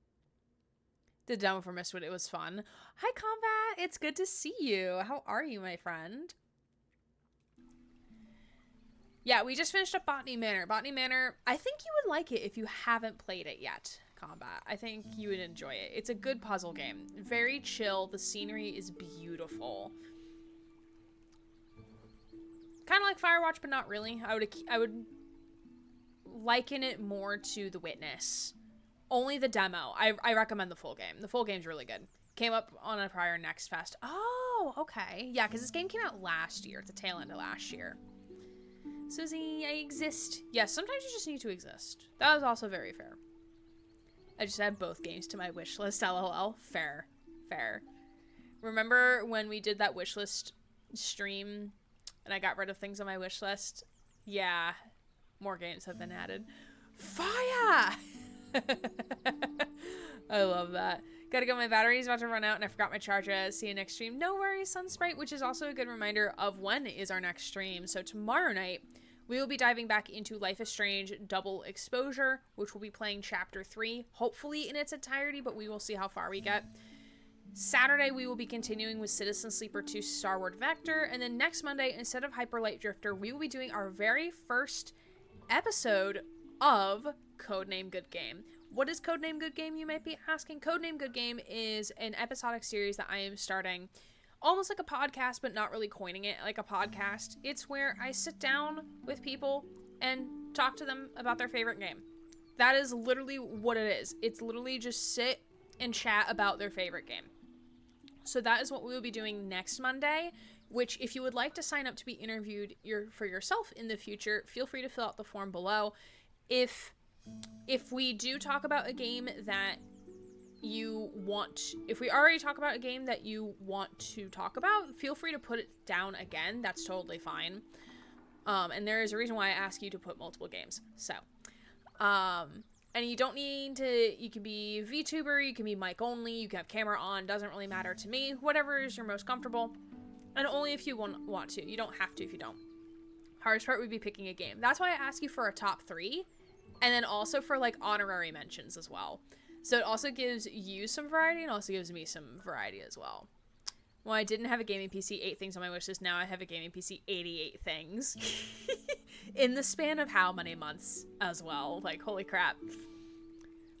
The demo for Mistwood, it was fun. Hi, Combat. It's good to see you. How are you, my friend? Yeah, we just finished up Botany Manor. Botany Manor, I think you would like it if you haven't played it yet, Combat. I think you would enjoy it. It's a good puzzle game. Very chill. The scenery is beautiful. Kind of like Firewatch, but not really. I would liken it more to The Witness. Only the demo. I recommend the full game. The full game's really good. Came up on a prior Next Fest. Oh, okay. Yeah, because this game came out last year. At the tail end of last year. Susie, I exist. Yes, sometimes you just need to exist. That was also very fair. I just add both games to my wish list, lol. Fair. Fair. Remember when we did that wish list stream and I got rid of things on my wish list? Yeah. More games have been added. Fire! I love that. Gotta go, my battery's about to run out and I forgot my charger. See you next stream. No worries, Sunsprite, which is also a good reminder of when is our next stream. So tomorrow night, we will be diving back into Life is Strange Double Exposure, which will be playing Chapter 3, hopefully in its entirety, but we will see how far we get. Saturday, we will be continuing with Citizen Sleeper 2 Starward Vector, and then next Monday, instead of Hyper Light Drifter, we will be doing our very first episode of Codename Good Game. What is Codename Good Game, you might be asking? Codename Good Game is an episodic series that I am starting, almost like a podcast, but not really coining it like a podcast. It's where I sit down with people and talk to them about their favorite game. That is literally what it is. It's literally just sit and chat about their favorite game. So that is what we will be doing next Monday, which if you would like to sign up to be interviewed for yourself in the future, feel free to fill out the form below. If we do talk about a game that you want, if we already talk about a game that you want to talk about, feel free to put it down again. That's totally fine. And there is a reason why I ask you to put multiple games. So, and you don't need to, you can be VTuber, you can be mic only, you can have camera on, doesn't really matter to me. Whatever is your most comfortable. And only if you want to. You don't have to if you don't. Hardest part would be picking a game. That's why I ask you for a top 3. And then also for like honorary mentions as well. So it also gives you some variety and also gives me some variety as well. Well, I didn't have a gaming PC, 8 things on my wish list. Now I have a gaming PC, 88 things. In the span of how many months as well? Like, holy crap.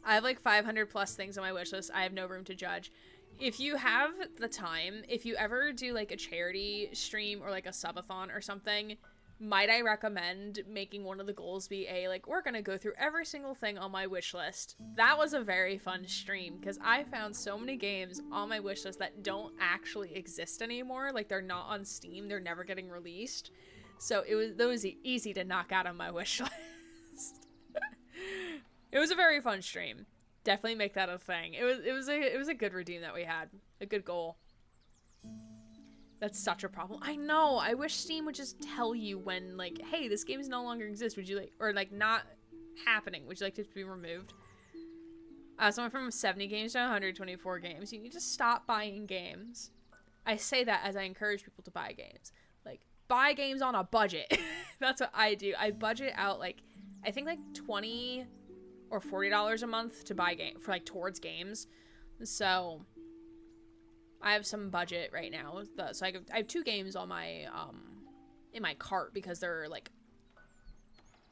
I have like 500 plus things on my wish list. I have no room to judge. If you have the time, if you ever do like a charity stream or like a subathon or something, might I recommend making one of the goals be we're gonna go through every single thing on my wish list. That was a very fun stream because I found so many games on my wish list that don't actually exist anymore. Like, they're not on Steam, they're never getting released. So those easy to knock out on my wish list. It was a very fun stream. Definitely make that a thing. It was a good redeem that we had. A good goal. That's such a problem. I know. I wish Steam would just tell you when, like, hey, this game no longer exists. Would you like, or like not happening. Would you like it to be removed? So I went from 70 games to 124 games. You need to stop buying games. I say that as I encourage people to buy games. Like, buy games on a budget. That's what I do. I budget out, like, I think like $20 or $40 a month to buy towards games. So I have some budget right now. So I have 2 games on my in my cart because they're like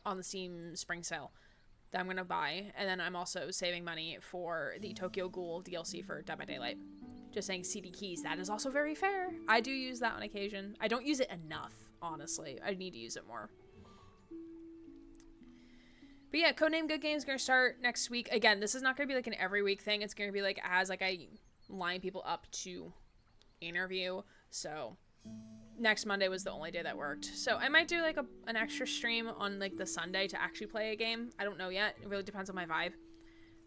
on the Steam spring sale that I'm gonna buy, and then I'm also saving money for the Tokyo Ghoul DLC for Dead by Daylight. Just saying, CD keys, that is also very fair. I do use that on occasion. I don't use it enough, honestly. I need to use it more. But yeah, Codename Good Games is gonna start next week. Again, this is not gonna be like an every week thing. It's gonna be like as like I line people up to interview. So next Monday was the only day that worked. So I might do like an extra stream on like the Sunday to actually play a game. I don't know yet. It really depends on my vibe.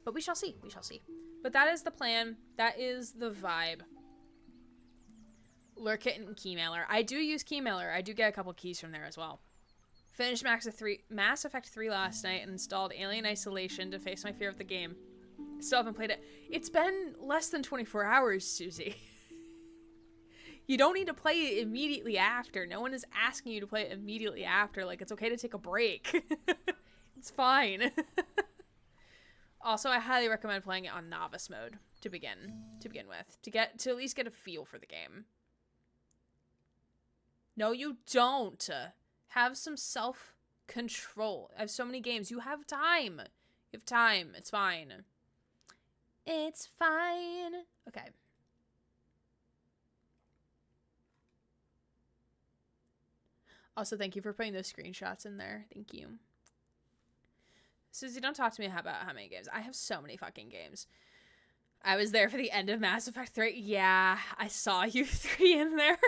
But we shall see. We shall see. But that is the plan. That is the vibe. Lurkit and Keymailer. I do use Keymailer. I do get a couple keys from there as well. Finished Mass Effect 3 last night and installed Alien Isolation to face my fear of the game. Still haven't played it. It's been less than 24 hours, Susie. You don't need to play it immediately after. No one is asking you to play it immediately after. Like, it's okay to take a break. It's fine. Also, I highly recommend playing it on novice mode to begin with. To at least get a feel for the game. No, you don't. Have some self-control. I have so many games. You have time. You have time. It's fine. It's fine. Okay. Also, thank you for putting those screenshots in there. Thank you. Susie, don't talk to me about how many games. I have so many fucking games. I was there for the end of Mass Effect 3. Yeah, I saw you 3 in there.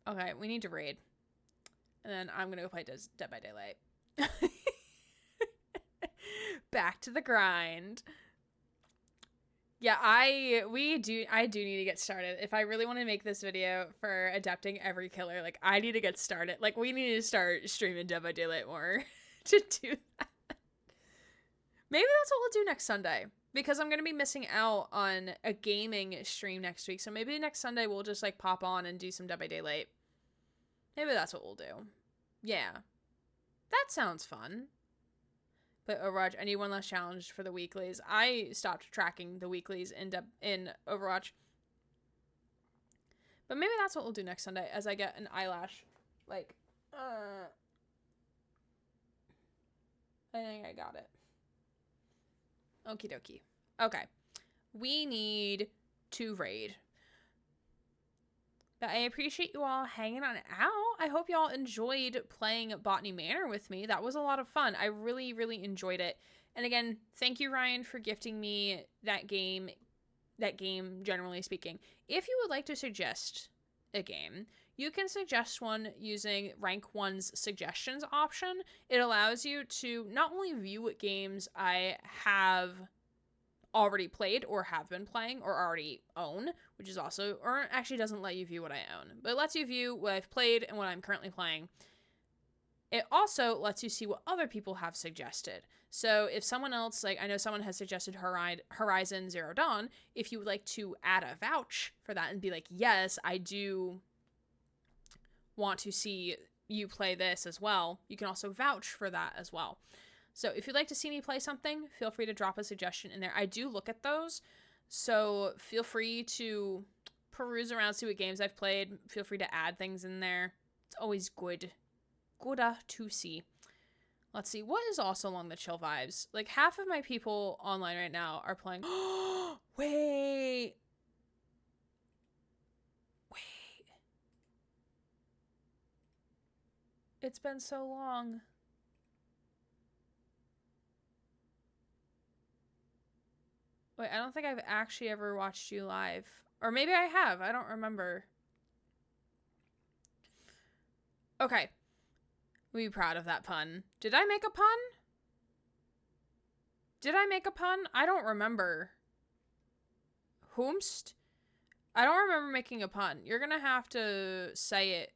Okay, we need to raid. And then I'm gonna go play Dead by Daylight. Back to the grind. Yeah, I do need to get started. If I really want to make this video for adapting every killer, like, I need to get started. Like, we need to start streaming Dead by Daylight more to do that. Maybe that's what we'll do next Sunday, because I'm going to be missing out on a gaming stream next week. So maybe next Sunday we'll just, like, pop on and do some Dead by Daylight. Maybe that's what we'll do. Yeah. That sounds fun. But Overwatch, I need one less challenge for the weeklies. I stopped tracking the weeklies in Overwatch. But maybe that's what we'll do next Sunday, as I get an eyelash. Like, I think I got it. Okie dokie. Okay. We need to raid. But I appreciate you all hanging on out. I hope y'all enjoyed playing Botany Manor with me. That was a lot of fun. I really, really enjoyed it. And again, thank you, Ryan, for gifting me that game, generally speaking. If you would like to suggest a game, you can suggest one using Rank 1's suggestions option. It allows you to not only view what games I have already played or have been playing or already own, which is also, or actually doesn't let you view what I own, but it lets you view what I've played and what I'm currently playing. It also lets you see what other people have suggested. So if someone else, like I know someone has suggested Horizon Zero Dawn, if you would like to add a vouch for that and be like, yes, I do want to see you play this as well, you can also vouch for that as well. So if you'd like to see me play something, feel free to drop a suggestion in there. I do look at those, so feel free to peruse around, see what games I've played. Feel free to add things in there. It's always good. Gooda to see. Let's see, what is also along the chill vibes? Like, half of my people online right now are playing... Wait. It's been so long. Wait, I don't think I've actually ever watched you live. Or maybe I have. I don't remember. Okay. We'll be proud of that pun. Did I make a pun? Did I make a pun? I don't remember. Whomst? I don't remember making a pun. You're gonna have to say it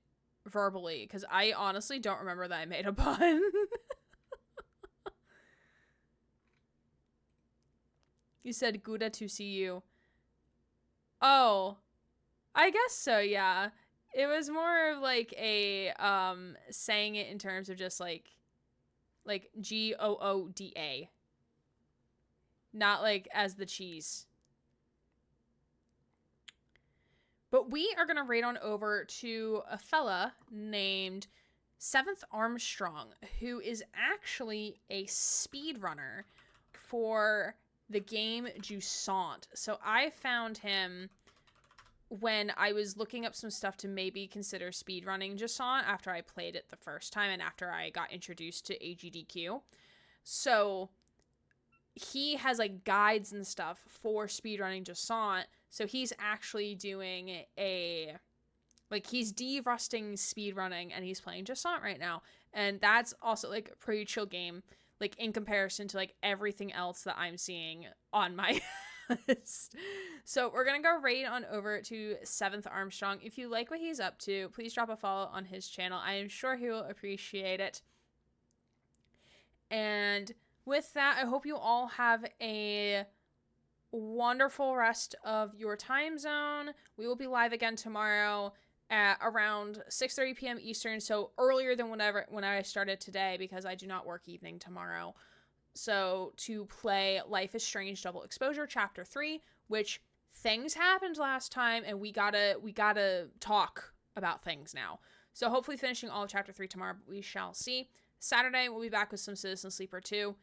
verbally, because I honestly don't remember that I made a pun. You said Gouda to see you. Oh, I guess so, yeah. It was more of like a, saying it in terms of just like Gooda. Not like as the cheese. But we are going to raid on over to a fella named 7th Armstrong, who is actually a speedrunner for the game Jusant. So I found him when I was looking up some stuff to maybe consider speedrunning Jusant after I played it the first time and after I got introduced to AGDQ. So he has like guides and stuff for speedrunning Jusant. So he's actually doing a, like, he's de-rusting speedrunning and he's playing Jusant right now. And that's also like a pretty chill game, like in comparison to like everything else that I'm seeing on my list. So we're gonna go raid on over to 7th Armstrong. If you like what he's up to, please drop a follow on his channel. I am sure he will appreciate it. And with that, I hope you all have a wonderful rest of your time zone. We will be live again tomorrow at around 6:30 p.m. Eastern, so earlier than when I started today, because I do not work evening tomorrow. So to play Life is Strange Double Exposure Chapter 3, which things happened last time, and we gotta talk about things now. So hopefully finishing all of Chapter 3 tomorrow, but we shall see. Saturday, we'll be back with some Citizen Sleeper 2,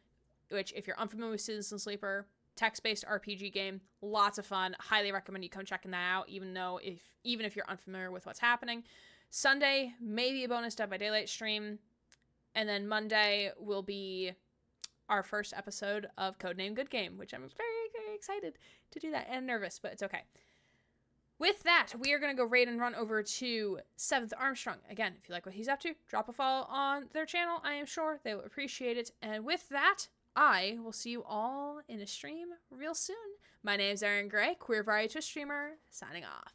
which, if you're unfamiliar with Citizen Sleeper, text-based RPG game, lots of fun. Highly recommend you come checking that out, even if you're unfamiliar with what's happening. Sunday, maybe a bonus Dead by Daylight stream, and then Monday will be our first episode of Codename Good Game, which I'm very, very excited to do that, and nervous, but it's okay. With that, we are going to go raid and run over to 7th Armstrong. Again, if you like what he's up to, drop a follow on their channel. I am sure they will appreciate it. And with that, I will see you all in a stream real soon. My name is Aaron Gray, queer variety Twitch streamer, signing off.